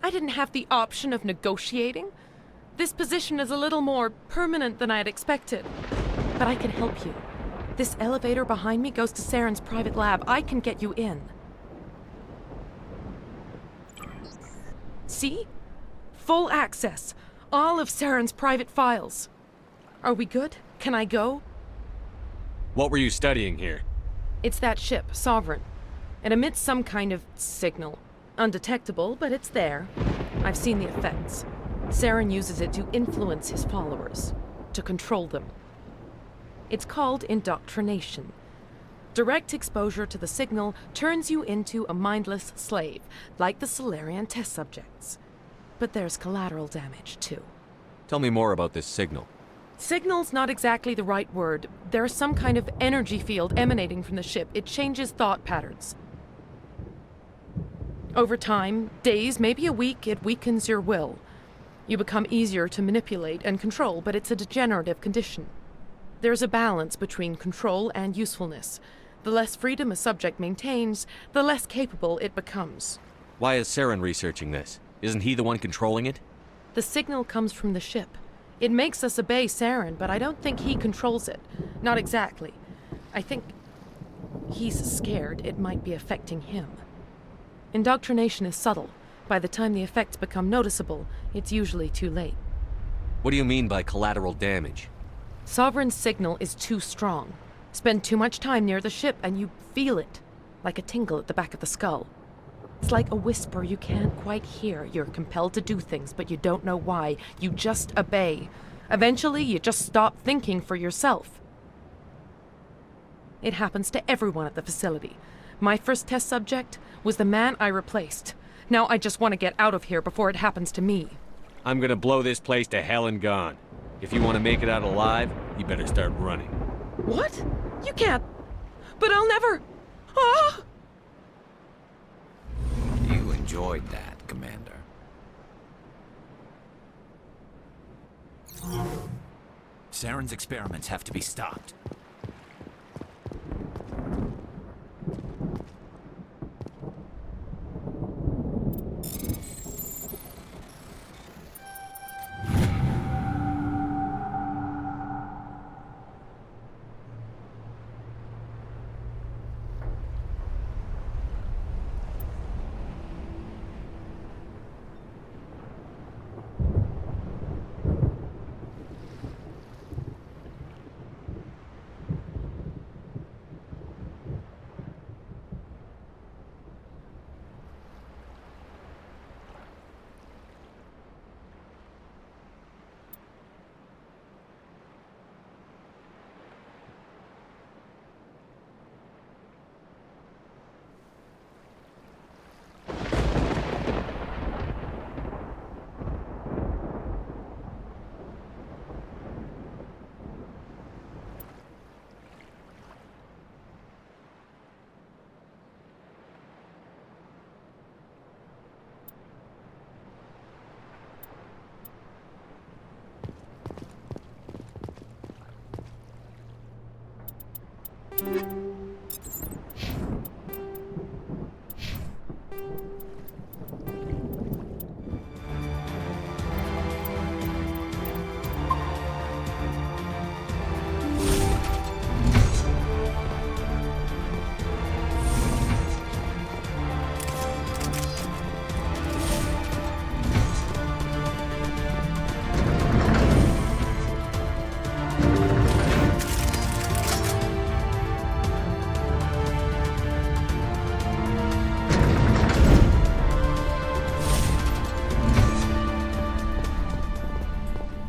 I didn't have the option of negotiating. This position is a little more permanent than I had expected. But I can help you. This elevator behind me goes to Saren's private lab. I can get you in. See? Full access. All of Saren's private files. Are we good? Can I go? What were you studying here? It's that ship, Sovereign. It emits some kind of signal. Undetectable, but it's there. I've seen the effects. Saren uses it to influence his followers, to control them. It's called indoctrination. Direct exposure to the signal turns you into a mindless slave, like the Solarian test subjects. But there's collateral damage, too. Tell me more about this signal. Signal's not exactly the right word. There's some kind of energy field emanating from the ship. It changes thought patterns. Over time, days, maybe a week, it weakens your will. You become easier to manipulate and control, but it's a degenerative condition. There's a balance between control and usefulness. The less freedom a subject maintains, the less capable it becomes. Why is Saren researching this? Isn't he the one controlling it? The signal comes from the ship. It makes us obey Saren, but I don't think he controls it. Not exactly. I think he's scared it might be affecting him. Indoctrination is subtle. By the time the effects become noticeable, it's usually too late. What do you mean by collateral damage? Sovereign's signal is too strong. Spend too much time near the ship and you feel it, like a tingle at the back of the skull. It's like a whisper you can't quite hear. You're compelled to do things, but you don't know why. You just obey. Eventually, you just stop thinking for yourself. It happens to everyone at the facility. My first test subject was the man I replaced. Now I just want to get out of here before it happens to me. I'm gonna blow this place to hell and gone. If you want to make it out alive, you better start running. What? You can't. But I'll never. Ah! You enjoyed that, Commander. Saren's experiments have to be stopped.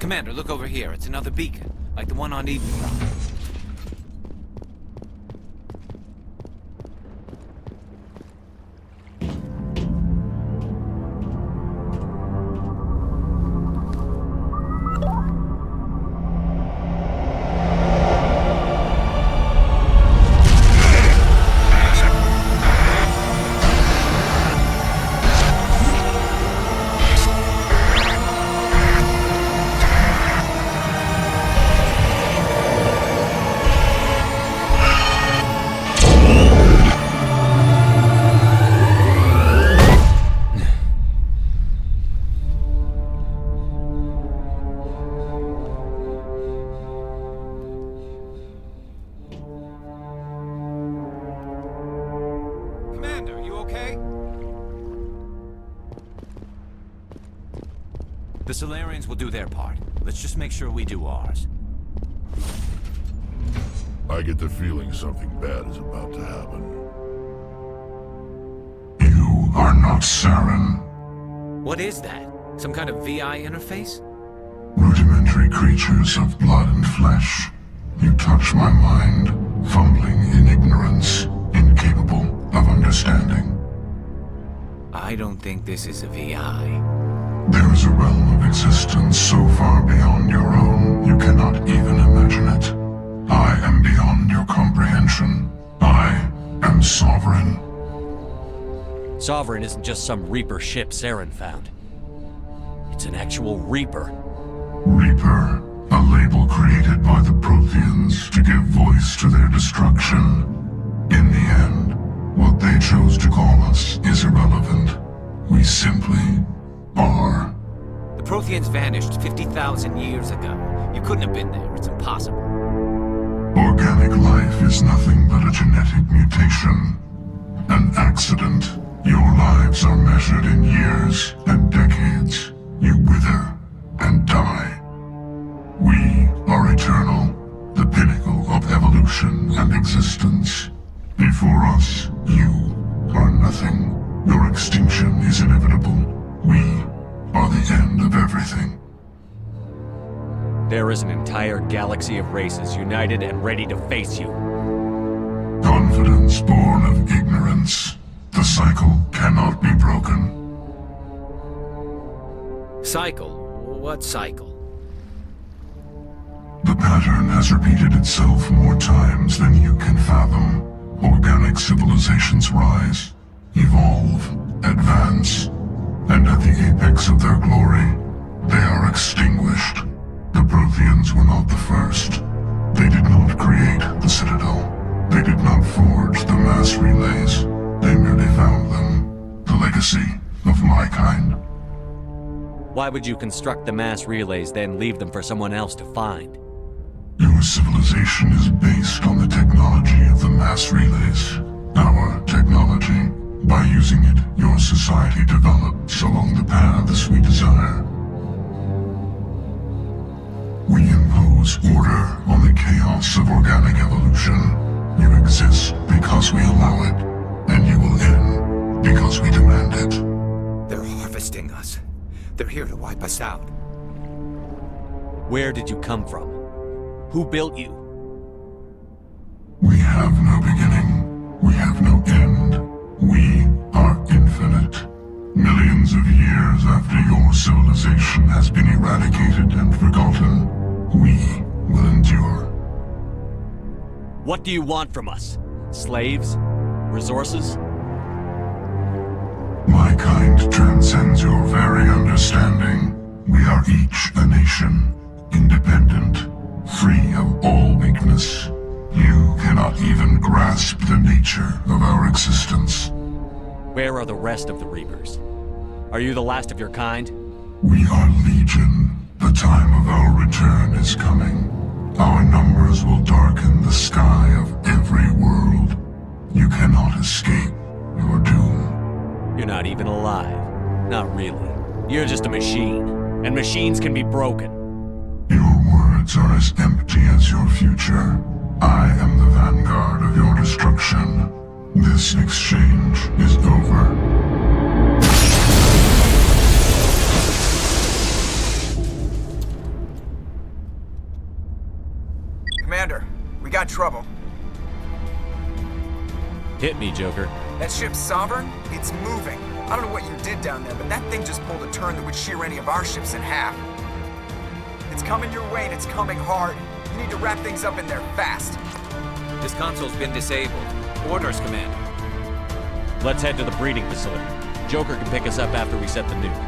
Commander, look over here. It's another beacon, like the one on Edenbrock. The Solarians will do their part. Let's just make sure we do ours. I get the feeling something bad is about to happen. You are not Saren. What is that? Some kind of VI interface? Rudimentary creatures of blood and flesh. You touch my mind, fumbling in ignorance, incapable of understanding. I don't think this is a VI. There is a realm of existence so far beyond your own, you cannot even imagine it. I am beyond your comprehension. I am Sovereign. Sovereign isn't just some Reaper ship Saren found. It's an actual Reaper. Reaper, a label created by the Protheans to give voice to their destruction. In the end, what they chose to call us is irrelevant. We simply are. The Protheans vanished 50,000 years ago. You couldn't have been there. It's impossible. Organic life is nothing but a genetic mutation. An accident. Your lives are measured in years and decades. You wither and die. We are eternal, the pinnacle of evolution and existence. Before us, you are nothing. Your extinction is inevitable. We are the end of everything. There is an entire galaxy of races united and ready to face you. Confidence born of ignorance. The cycle cannot be broken. Cycle? What cycle? The pattern has repeated itself more times than you can fathom. Organic civilizations rise, evolve, advance, and at the apex of their glory, they are extinguished. The Protheans were not the first. They did not create the Citadel. They did not forge the mass relays. They merely found them. The legacy of my kind. Why would you construct the mass relays, then leave them for someone else to find? Your civilization is based on the technology of the mass relays. Our technology. By using it, your society develops along the paths we desire. We impose order on the chaos of organic evolution. You exist because we allow it, and you will end because we demand it. They're harvesting us. They're here to wipe us out. Where did you come from? Who built you? We have no beginning. We have no end. We are infinite. Millions of years after your civilization has been eradicated and forgotten, we will endure. What do you want from us? Slaves? Resources? My kind transcends your very understanding. We are each a nation, independent, free of all weakness. You cannot even grasp the nature of our existence. Where are the rest of the Reapers? Are you the last of your kind? We are Legion. The time of our return is coming. Our numbers will darken the sky of every world. You cannot escape your doom. You're not even alive. Not really. You're just a machine. And machines can be broken. Your words are as empty as your future. I am the vanguard of your destruction. This exchange is over. Commander, we got trouble. Hit me, Joker. That ship's Sovereign? It's moving. I don't know what you did down there, but that thing just pulled a turn that would shear any of our ships in half. It's coming your way and it's coming hard. You need to wrap things up in there fast. This console's been disabled. Orders, Commander. Let's head to the breeding facility. Joker can pick us up after we set the nuke.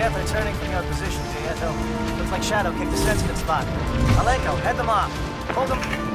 yet they're turning from your position, do you? No. Looks like Shadow kicked a sensitive spot. Alenko, head them off. Hold them.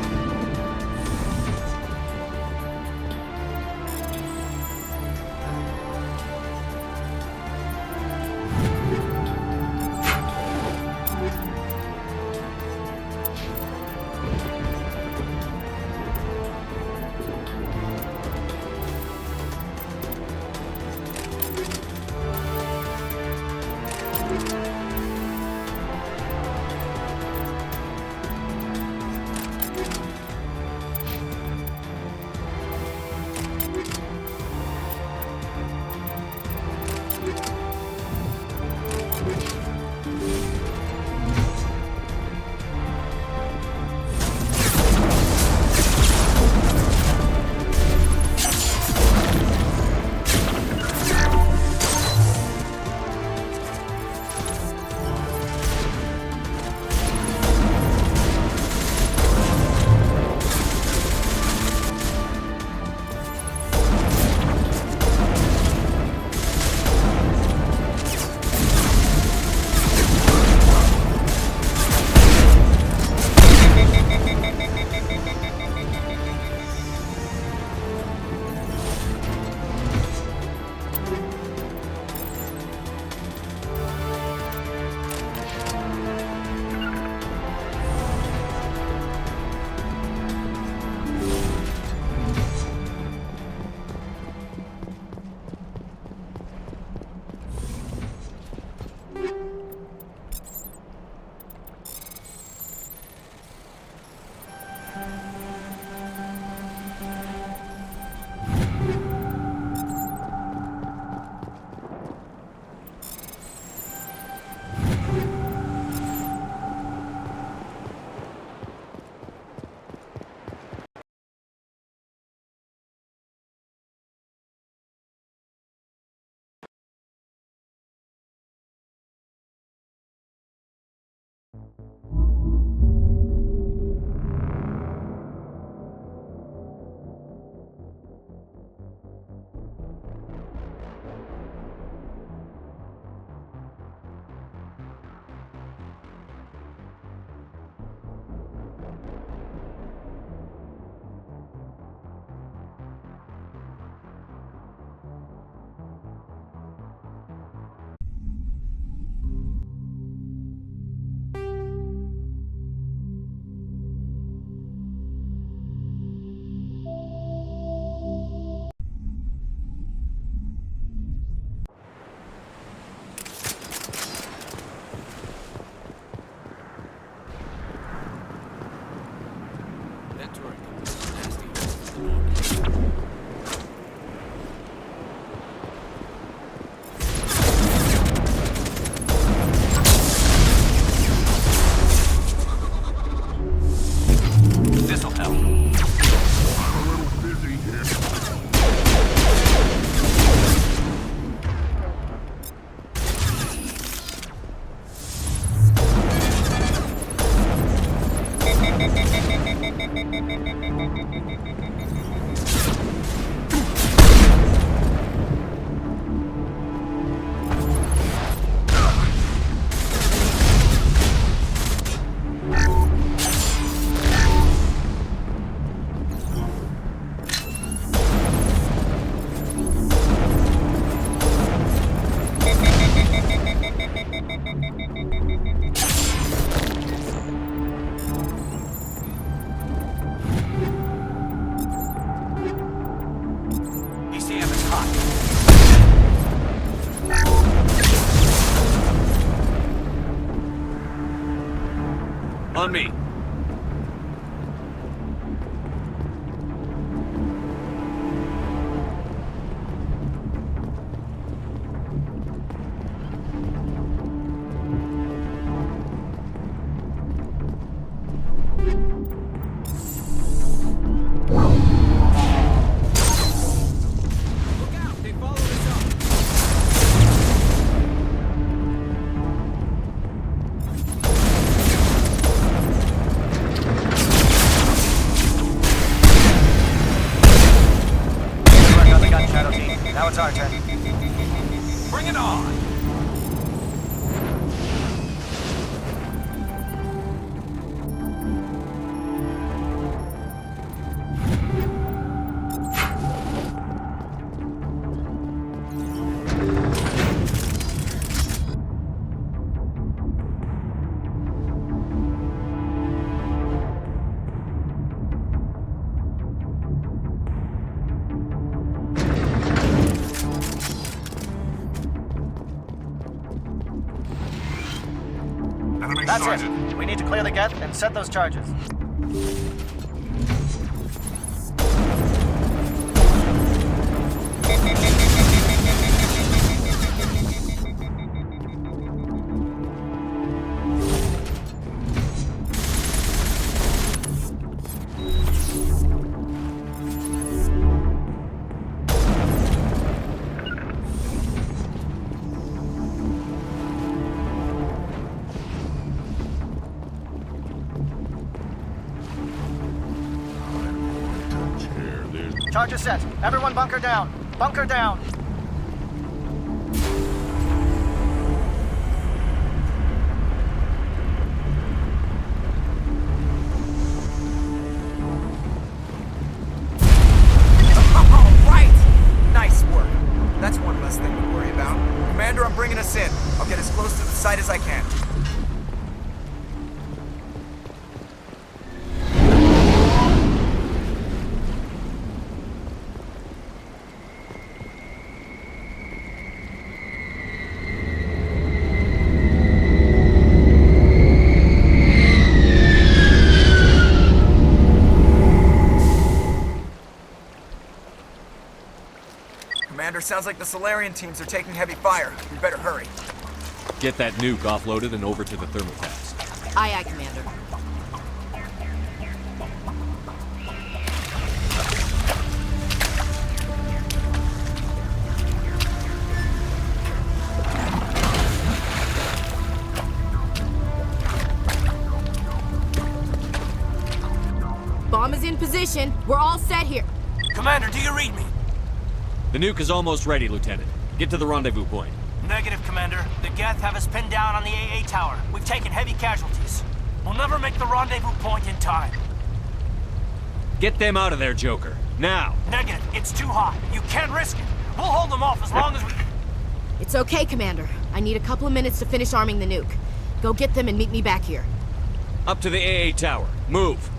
On me. Enemy That's sighted. it. We need to clear the geth and set those charges. Charges set. Everyone bunker down. Bunker down. Right! Nice work. That's one less thing to worry about. Commander, I'm bringing us in. I'll get as close to the site as I can. Commander, sounds like the Solarian teams are taking heavy fire. We better hurry. Get that nuke offloaded and over to the thermopass. Aye, aye, Commander. Bomb is in position. We're all set here. Commander, do you read me? The nuke is almost ready, Lieutenant. Get to the rendezvous point. Negative, Commander. The Geth have us pinned down on the AA tower. We've taken heavy casualties. We'll never make the rendezvous point in time. Get them out of there, Joker. Now! Negative. It's too hot. You can't risk it. We'll hold them off as long as we... It's okay, Commander. I need a couple of minutes to finish arming the nuke. Go get them and meet me back here. Up to the AA tower. Move!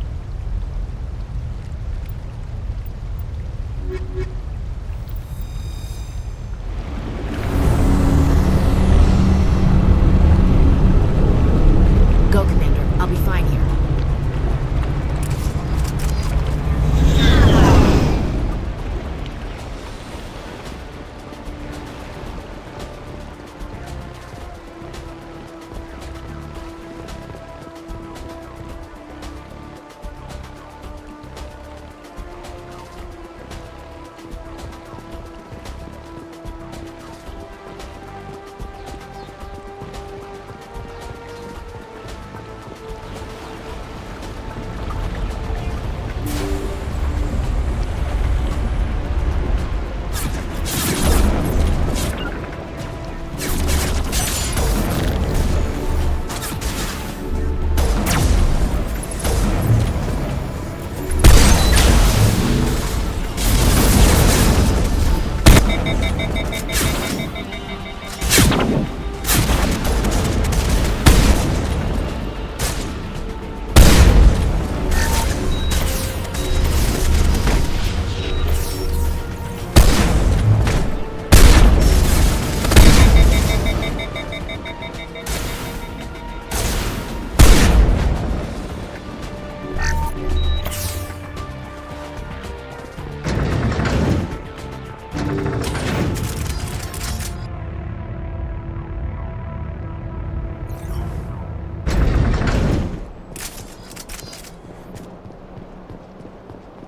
Go, Commander. I'll be fine here.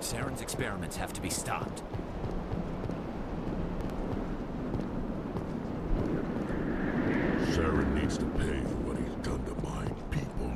Saren's experiments have to be stopped. Saren needs to pay for what he's done to my people.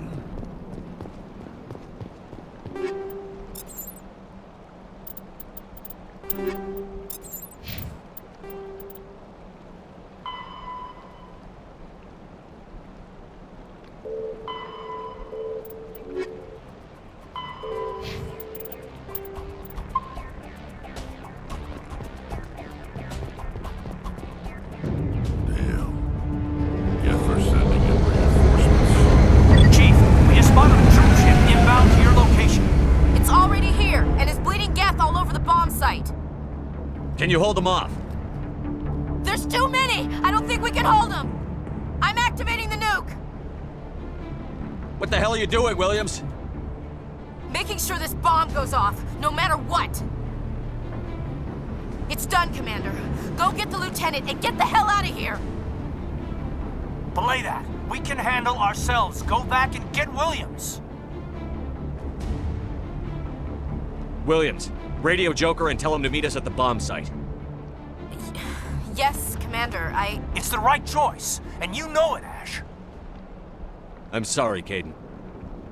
Chief, we just spotted a troop ship inbound to your location. It's already here, and is bleeding Geth all over the bomb site. Can you hold them off? There's too many! I don't think we can hold them! I'm activating the nuke! What the hell are you doing, Williams? Making sure this bomb goes off, no matter what. It's done, Commander. Go get the lieutenant and get the hell out of here. Belay that. We can handle ourselves. Go back and get Williams. Williams, radio Joker and tell him to meet us at the bomb site. Yes, Commander, It's the right choice, and you know it, Ash. I'm sorry, Caden.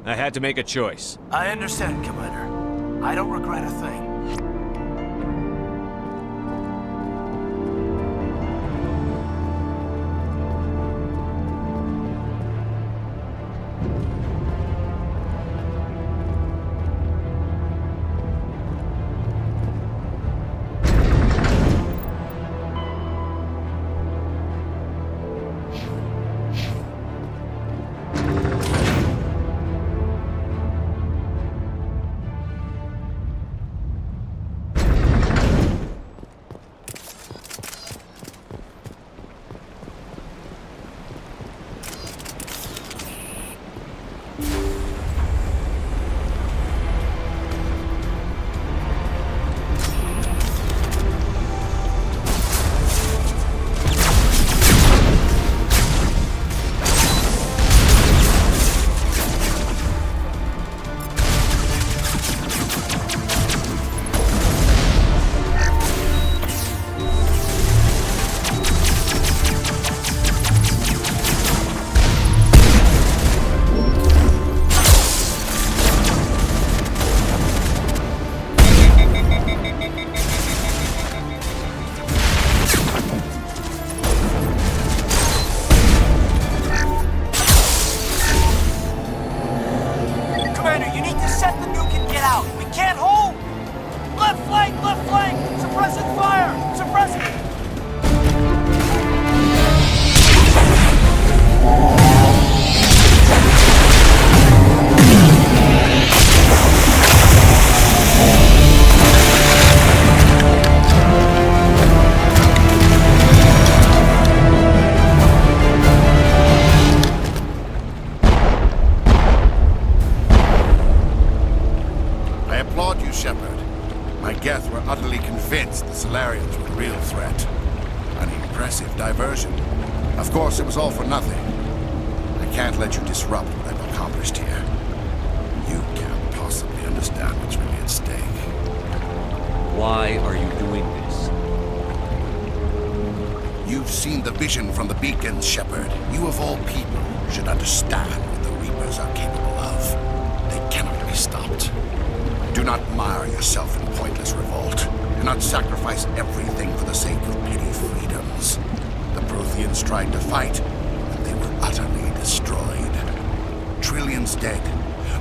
I had to make a choice. I understand, Commander. I don't regret a thing. Of course, it was all for nothing. I can't let you disrupt what I've accomplished here. You can't possibly understand what's really at stake. Why are you doing this? You've seen the vision from the beacons, Shepard. You of all people should understand what the Reapers are capable of. They cannot be stopped. Do not mire yourself in pointless revolt. Do not sacrifice everything for the sake of petty freedoms. The Protheans tried to fight, and they were utterly destroyed. Trillions dead.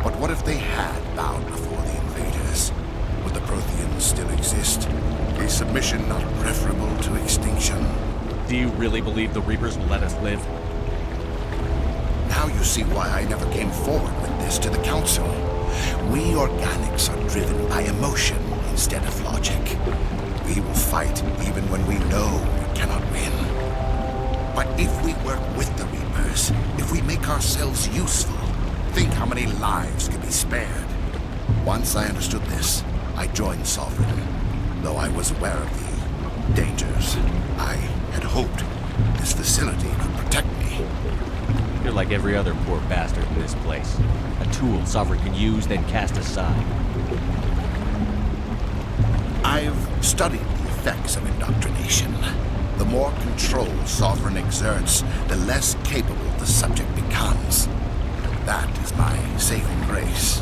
But what if they had bowed before the invaders? Would the Protheans still exist? Is submission not preferable to extinction? Do you really believe the Reapers will let us live? Now you see why I never came forward with this to the Council. We organics are driven by emotion instead of logic. We will fight even when we know we cannot win. But if we work with the Reapers, if we make ourselves useful, think how many lives could be spared. Once I understood this, I joined Sovereign, though I was aware of the dangers. I had hoped this facility could protect me. You're like every other poor bastard in this place. A tool Sovereign can use, then cast aside. I've studied the effects of indoctrination. The more control Sovereign exerts, the less capable the subject becomes. That is my saving grace.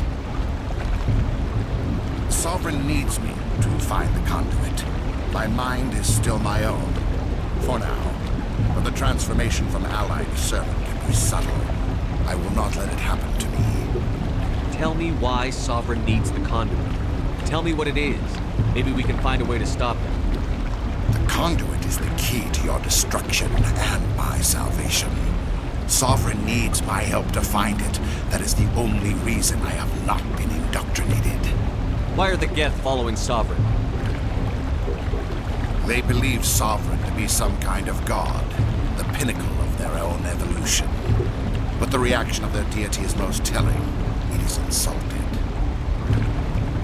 Sovereign needs me to find the conduit. My mind is still my own. For now. But the transformation from ally to servant can be subtle. I will not let it happen to me. Tell me why Sovereign needs the conduit. Tell me what it is. Maybe we can find a way to stop them. The conduit is the key to your destruction and my salvation. Sovereign needs my help to find it. That is the only reason I have not been indoctrinated. Why are the Geth following Sovereign? They believe Sovereign to be some kind of god, the pinnacle of their own evolution. But the reaction of their deity is most telling. It is insulted.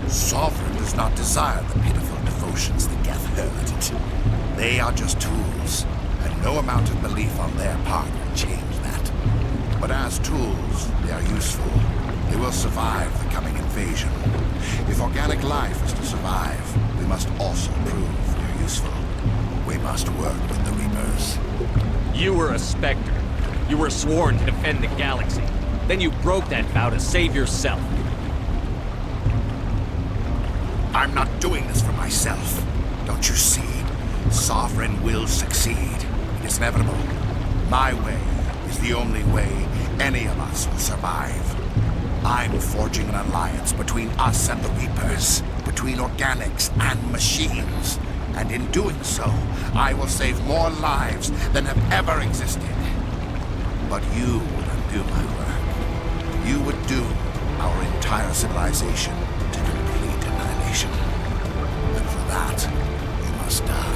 Sovereign does not desire the pitiful devotions that Geth hurl at it. They are just tools, and no amount of belief on their part will change that. But as tools, they are useful. They will survive the coming invasion. If organic life is to survive, we must also prove they're useful. We must work with the Reapers. You were a Spectre. You were sworn to defend the galaxy. Then you broke that vow to save yourself. I'm not doing this for myself. Don't you see? Sovereign will succeed. It is inevitable. My way is the only way any of us will survive. I'm forging an alliance between us and the Reapers, between organics and machines. And in doing so, I will save more lives than have ever existed. But you would undo my work. You would doom our entire civilization to complete annihilation. And for that, you must die.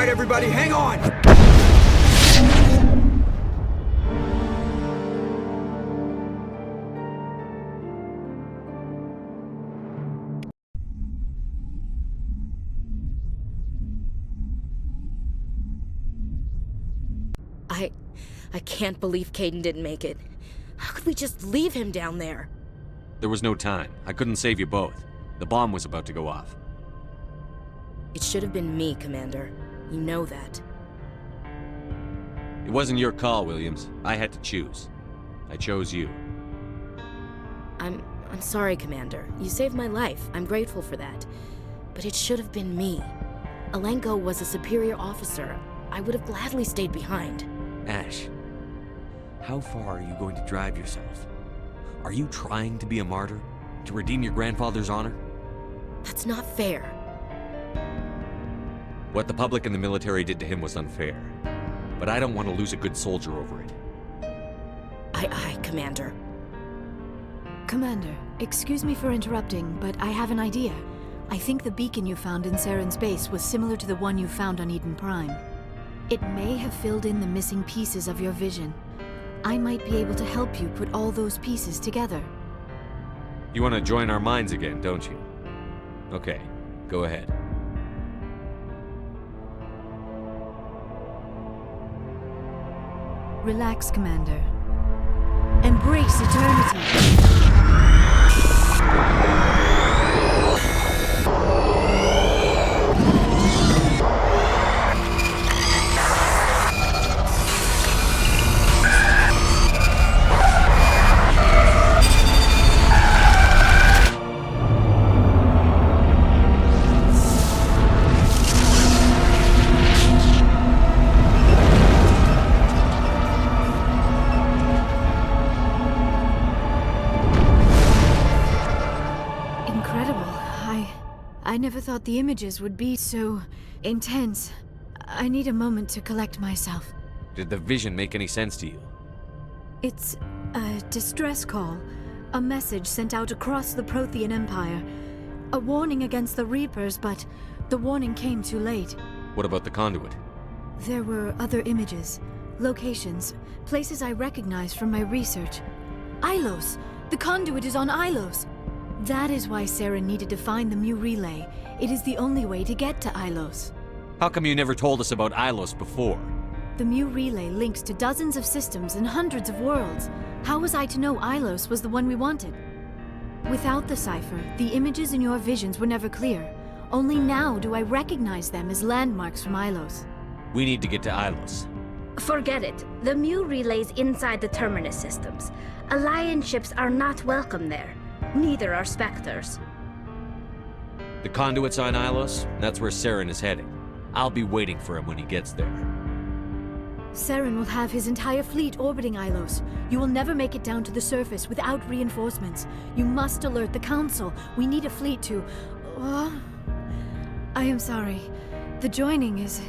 Everybody, hang on! I can't believe Caden didn't make it. How could we just leave him down there? There was no time. I couldn't save you both. The bomb was about to go off. It should have been me, Commander. You know that. It wasn't your call, Williams. I had to choose. I chose you. I'm sorry, Commander. You saved my life. I'm grateful for that. But it should have been me. Alenko was a superior officer. I would have gladly stayed behind. Ash, how far are you going to drive yourself? Are you trying to be a martyr? To redeem your grandfather's honor? That's not fair. What the public and the military did to him was unfair. But I don't want to lose a good soldier over it. Aye, Commander. Commander, excuse me for interrupting, but I have an idea. I think the beacon you found in Saren's base was similar to the one you found on Eden Prime. It may have filled in the missing pieces of your vision. I might be able to help you put all those pieces together. You want to join our minds again, don't you? Okay, go ahead. Relax, Commander. Embrace eternity. I never thought the images would be so intense. I need a moment to collect myself. Did the vision make any sense to you? It's a distress call. A message sent out across the Prothean Empire. A warning against the Reapers, but the warning came too late. What about the conduit? There were other images, locations, places I recognized from my research. Ilos! The conduit is on Ilos! That is why Saren needed to find the Mu relay. It is the only way to get to Ilos. How come you never told us about Ilos before? The Mu relay links to dozens of systems and hundreds of worlds. How was I to know Ilos was the one we wanted? Without the cipher, the images in your visions were never clear. Only now do I recognize them as landmarks from Ilos. We need to get to Ilos. Forget it. The Mu relay's inside the Terminus systems. Alliance ships are not welcome there. Neither are Spectres. The conduit's on Ilos. That's where Saren is heading. I'll be waiting for him when he gets there. Saren will have his entire fleet orbiting Ilos. You will never make it down to the surface without reinforcements. You must alert the Council. We need a fleet to... I am sorry. The joining is...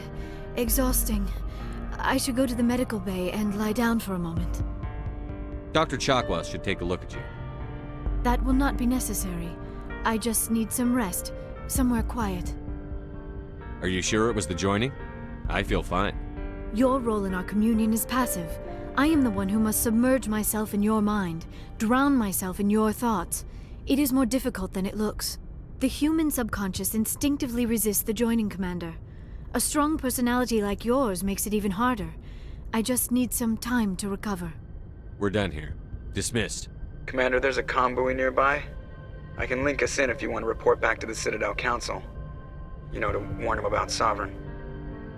exhausting. I should go to the medical bay and lie down for a moment. Dr. Chakwas should take a look at you. That will not be necessary. I just need some rest. Somewhere quiet. Are you sure it was the joining? I feel fine. Your role in our communion is passive. I am the one who must submerge myself in your mind, drown myself in your thoughts. It is more difficult than it looks. The human subconscious instinctively resists the joining, Commander. A strong personality like yours makes it even harder. I just need some time to recover. We're done here. Dismissed. Commander, there's a convoy nearby. I can link us in if you want to report back to the Citadel Council. You know, to warn them about Sovereign.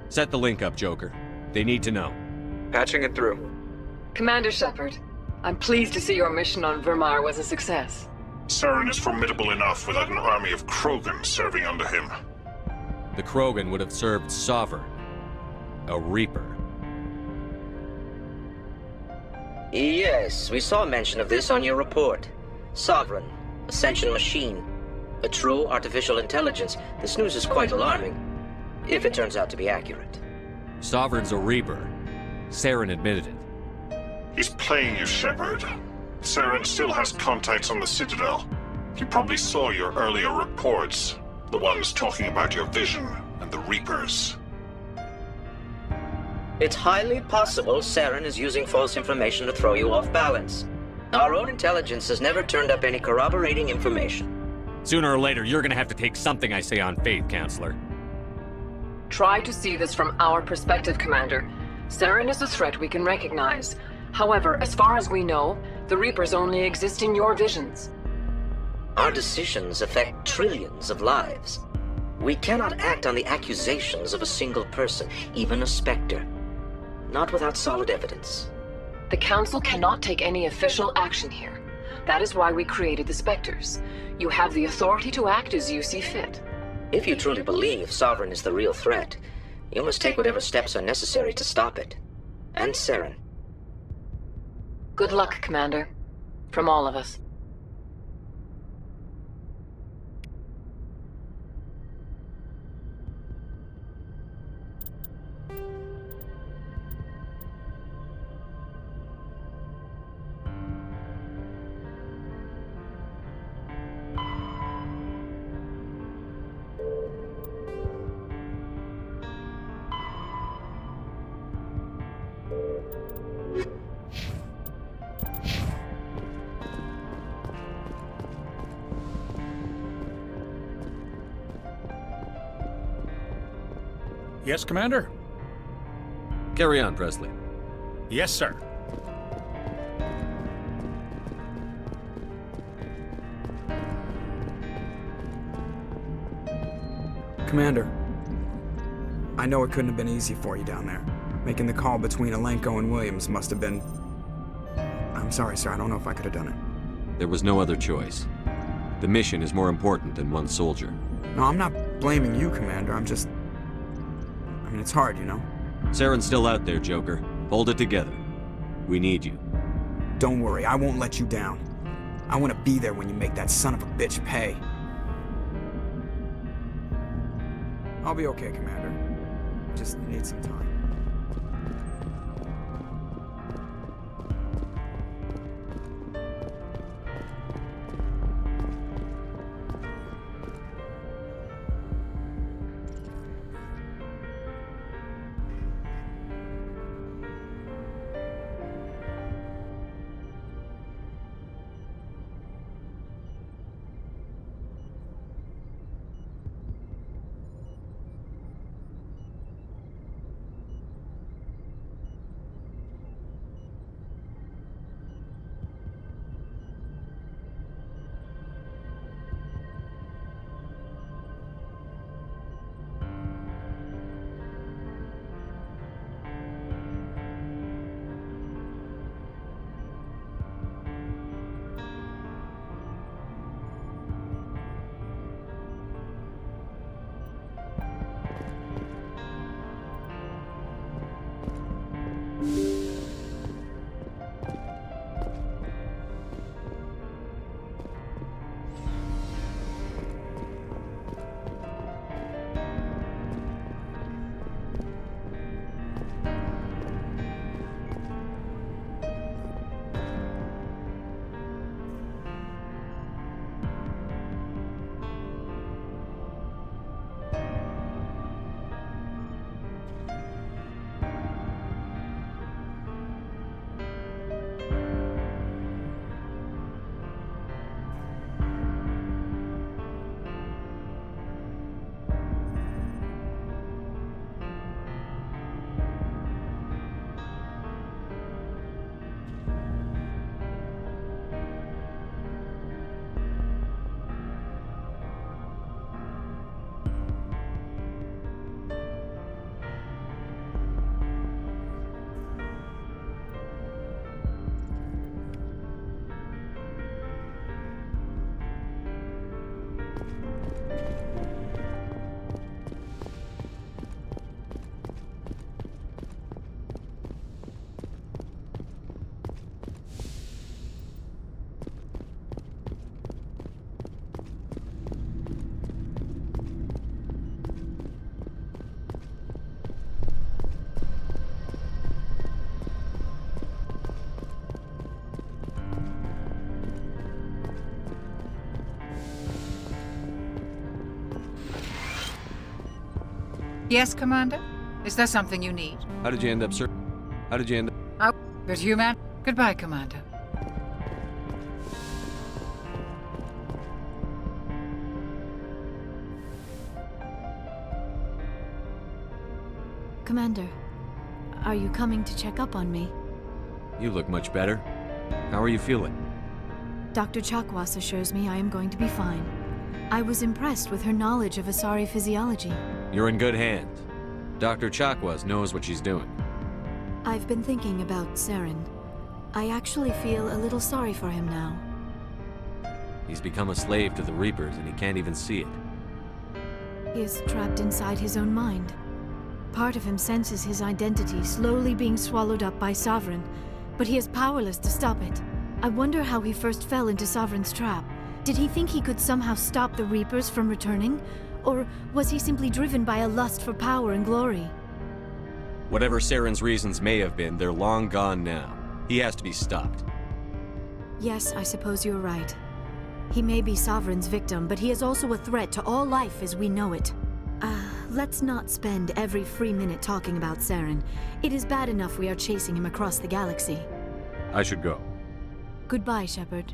Set the link up, Joker. They need to know. Patching it through. Commander Shepard, I'm pleased to see your mission on Virmire was a success. Saren is formidable enough without an army of Krogan serving under him. The Krogan would have served Sovereign. A Reaper. Yes, we saw mention of this on your report. Sovereign, Ascension machine. A true artificial intelligence. This news is quite alarming, if it turns out to be accurate. Sovereign's a Reaper. Saren admitted it. He's playing you, Shepard. Saren still has contacts on the Citadel. He probably saw your earlier reports. The ones talking about your vision and the Reapers. It's highly possible Saren is using false information to throw you off balance. Our own intelligence has never turned up any corroborating information. Sooner or later, you're gonna have to take something I say on faith, Counselor. Try to see this from our perspective, Commander. Saren is a threat we can recognize. However, as far as we know, the Reapers only exist in your visions. Our decisions affect trillions of lives. We cannot act on the accusations of a single person, even a Spectre. Not without solid evidence. The Council cannot take any official action here. That is why we created the Spectres. You have the authority to act as you see fit. If you truly believe Sovereign is the real threat, you must take whatever steps are necessary to stop it. And Saren. Good luck, Commander. From all of us. Yes, Commander? Carry on, Presley. Yes, sir. Commander, I know it couldn't have been easy for you down there. Making the call between Alenko and Williams must have been... I'm sorry, sir. I don't know if I could have done it. There was no other choice. The mission is more important than one soldier. No, I'm not blaming you, Commander. I'm just... I mean, it's hard, you know? Saren's still out there, Joker. Hold it together. We need you. Don't worry, I won't let you down. I want to be there when you make that son of a bitch pay. I'll be okay, Commander. Just need some time. Yes, Commander? Is there something you need? How did you end up, sir? How did you end up? Good human. Goodbye, Commander. Commander, are you coming to check up on me? You look much better. How are you feeling? Dr. Chakwas assures me I am going to be fine. I was impressed with her knowledge of Asari physiology. You're in good hands. Dr. Chakwas knows what she's doing. I've been thinking about Saren. I actually feel a little sorry for him now. He's become a slave to the Reapers and he can't even see it. He is trapped inside his own mind. Part of him senses his identity slowly being swallowed up by Sovereign, but he is powerless to stop it. I wonder how he first fell into Sovereign's trap. Did he think he could somehow stop the Reapers from returning? Or was he simply driven by a lust for power and glory? Whatever Saren's reasons may have been, they're long gone now. He has to be stopped. Yes, I suppose you're right. He may be Sovereign's victim, but he is also a threat to all life as we know it. Let's not spend every free minute talking about Saren. It is bad enough we are chasing him across the galaxy. I should go. Goodbye, Shepard.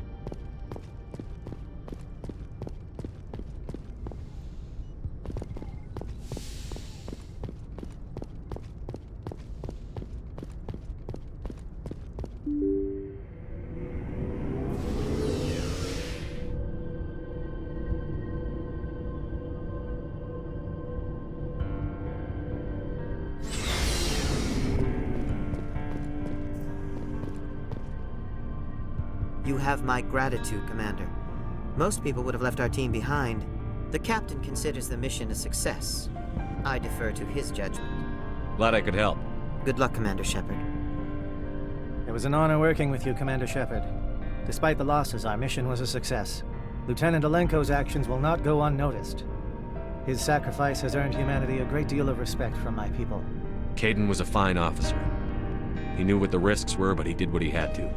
You have my gratitude, Commander. Most people would have left our team behind. The captain considers the mission a success. I defer to his judgment. Glad I could help. Good luck, Commander Shepard. It was an honor working with you, Commander Shepard. Despite the losses, our mission was a success. Lieutenant Alenko's actions will not go unnoticed. His sacrifice has earned humanity a great deal of respect from my people. Caden was a fine officer. He knew what the risks were, but he did what he had to.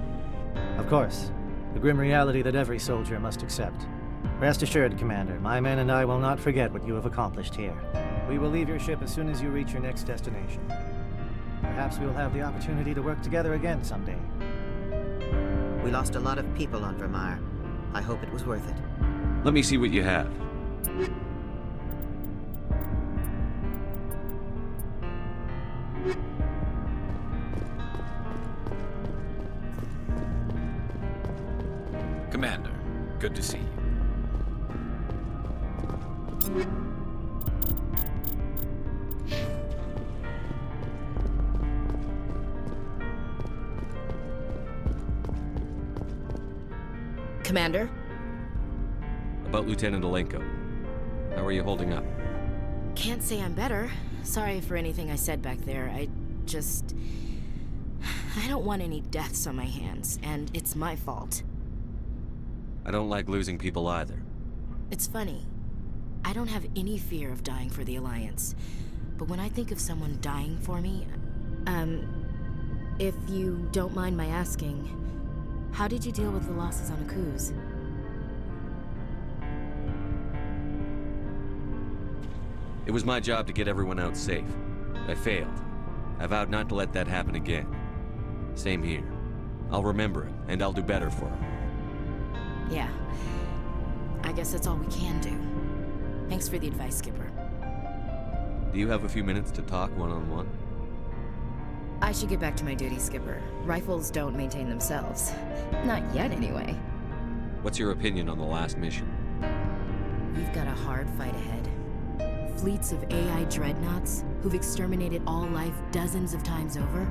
Of course. The grim reality that every soldier must accept. Rest assured, Commander, my men and I will not forget what you have accomplished here. We will leave your ship as soon as you reach your next destination. Perhaps we will have the opportunity to work together again someday. We lost a lot of people on Virmire. I hope it was worth it. Let me see what you have. Commander, good to see you. Commander? About Lieutenant Alenko. How are you holding up? Can't say I'm better. Sorry for anything I said back there. I don't want any deaths on my hands, and it's my fault. I don't like losing people either. It's funny. I don't have any fear of dying for the Alliance. But when I think of someone dying for me, if you don't mind my asking, how did you deal with the losses on Akuz? It was my job to get everyone out safe. I failed. I vowed not to let that happen again. Same here. I'll remember it, and I'll do better for him. Yeah. I guess that's all we can do. Thanks for the advice, Skipper. Do you have a few minutes to talk one-on-one? I should get back to my duty, Skipper. Rifles don't maintain themselves. Not yet, anyway. What's your opinion on the last mission? We've got a hard fight ahead. Fleets of AI dreadnoughts who've exterminated all life dozens of times over.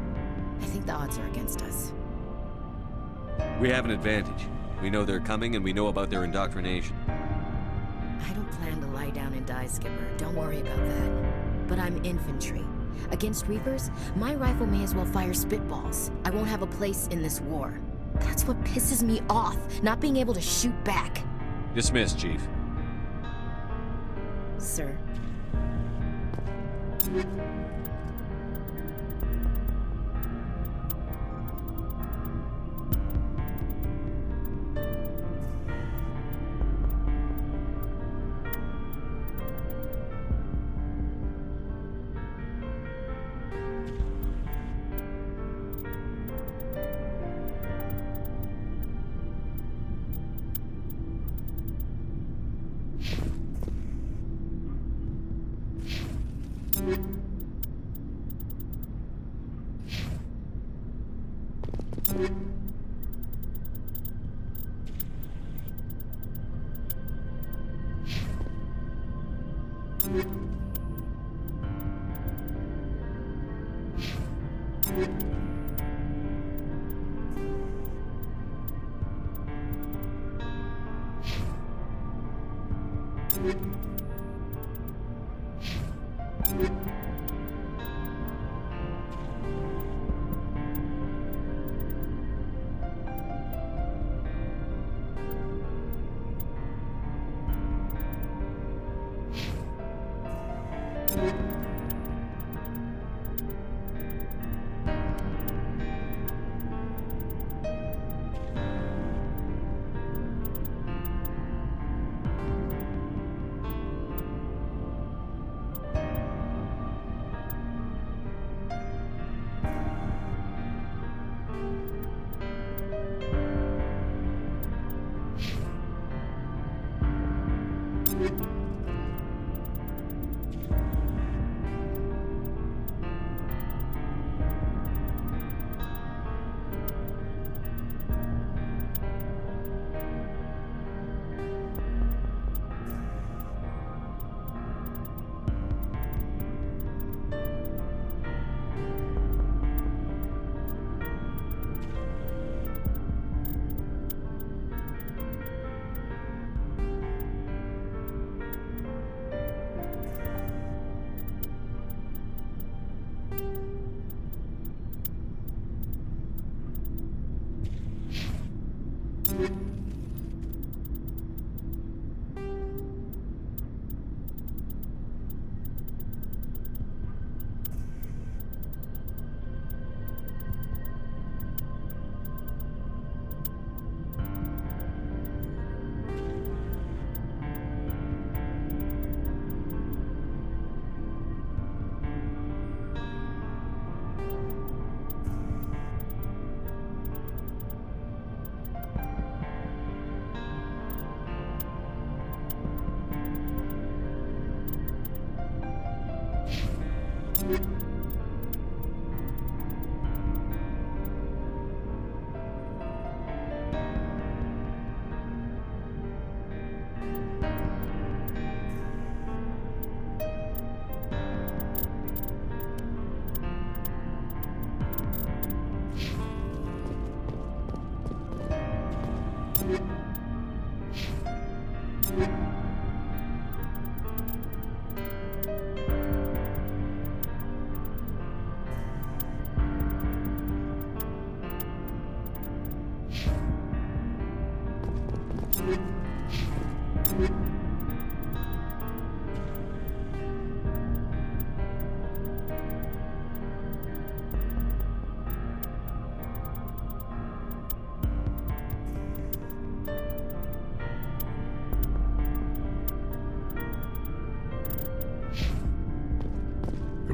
I think the odds are against us. We have an advantage. We know they're coming and we know about their indoctrination. I don't plan to lie down and die, Skipper. Don't worry about that. But I'm infantry. Against Reapers, my rifle may as well fire spitballs. I won't have a place in this war. That's what pisses me off, not being able to shoot back. Dismissed, Chief. Sir.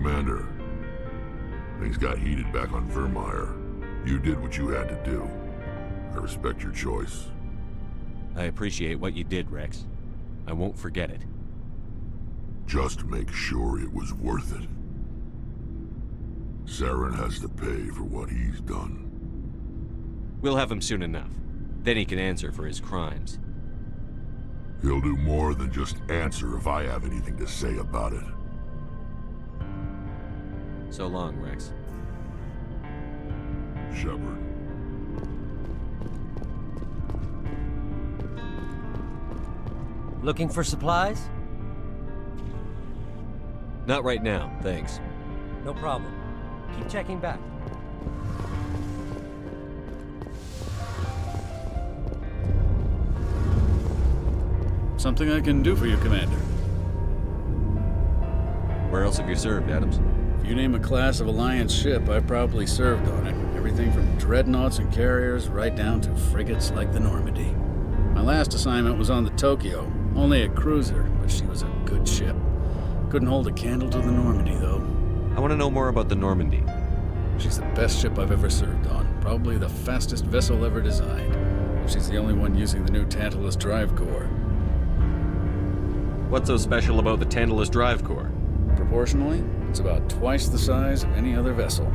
Commander, things got heated back on Virmire. You did what you had to do. I respect your choice. I appreciate what you did, Rex. I won't forget it. Just make sure it was worth it. Saren has to pay for what he's done. We'll have him soon enough. Then he can answer for his crimes. He'll do more than just answer if I have anything to say about it. So long, Rex. Shepard. Looking for supplies? Not right now, thanks. No problem. Keep checking back. Something I can do for you, Commander. Where else have you served, Adams? If you name a class of Alliance ship, I've probably served on it. Everything from dreadnoughts and carriers right down to frigates like the Normandy. My last assignment was on the Tokyo. Only a cruiser, but she was a good ship. Couldn't hold a candle to the Normandy, though. I want to know more about the Normandy. She's the best ship I've ever served on. Probably the fastest vessel ever designed. She's the only one using the new Tantalus drive core. What's so special about the Tantalus drive core? Proportionally, it's about twice the size of any other vessel.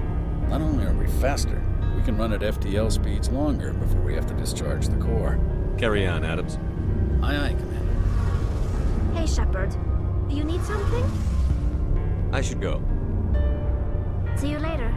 Not only are we faster, we can run at FTL speeds longer before we have to discharge the core. Carry on, Adams. Aye, aye, Commander. Hey, Shepard. You need something? I should go. See you later.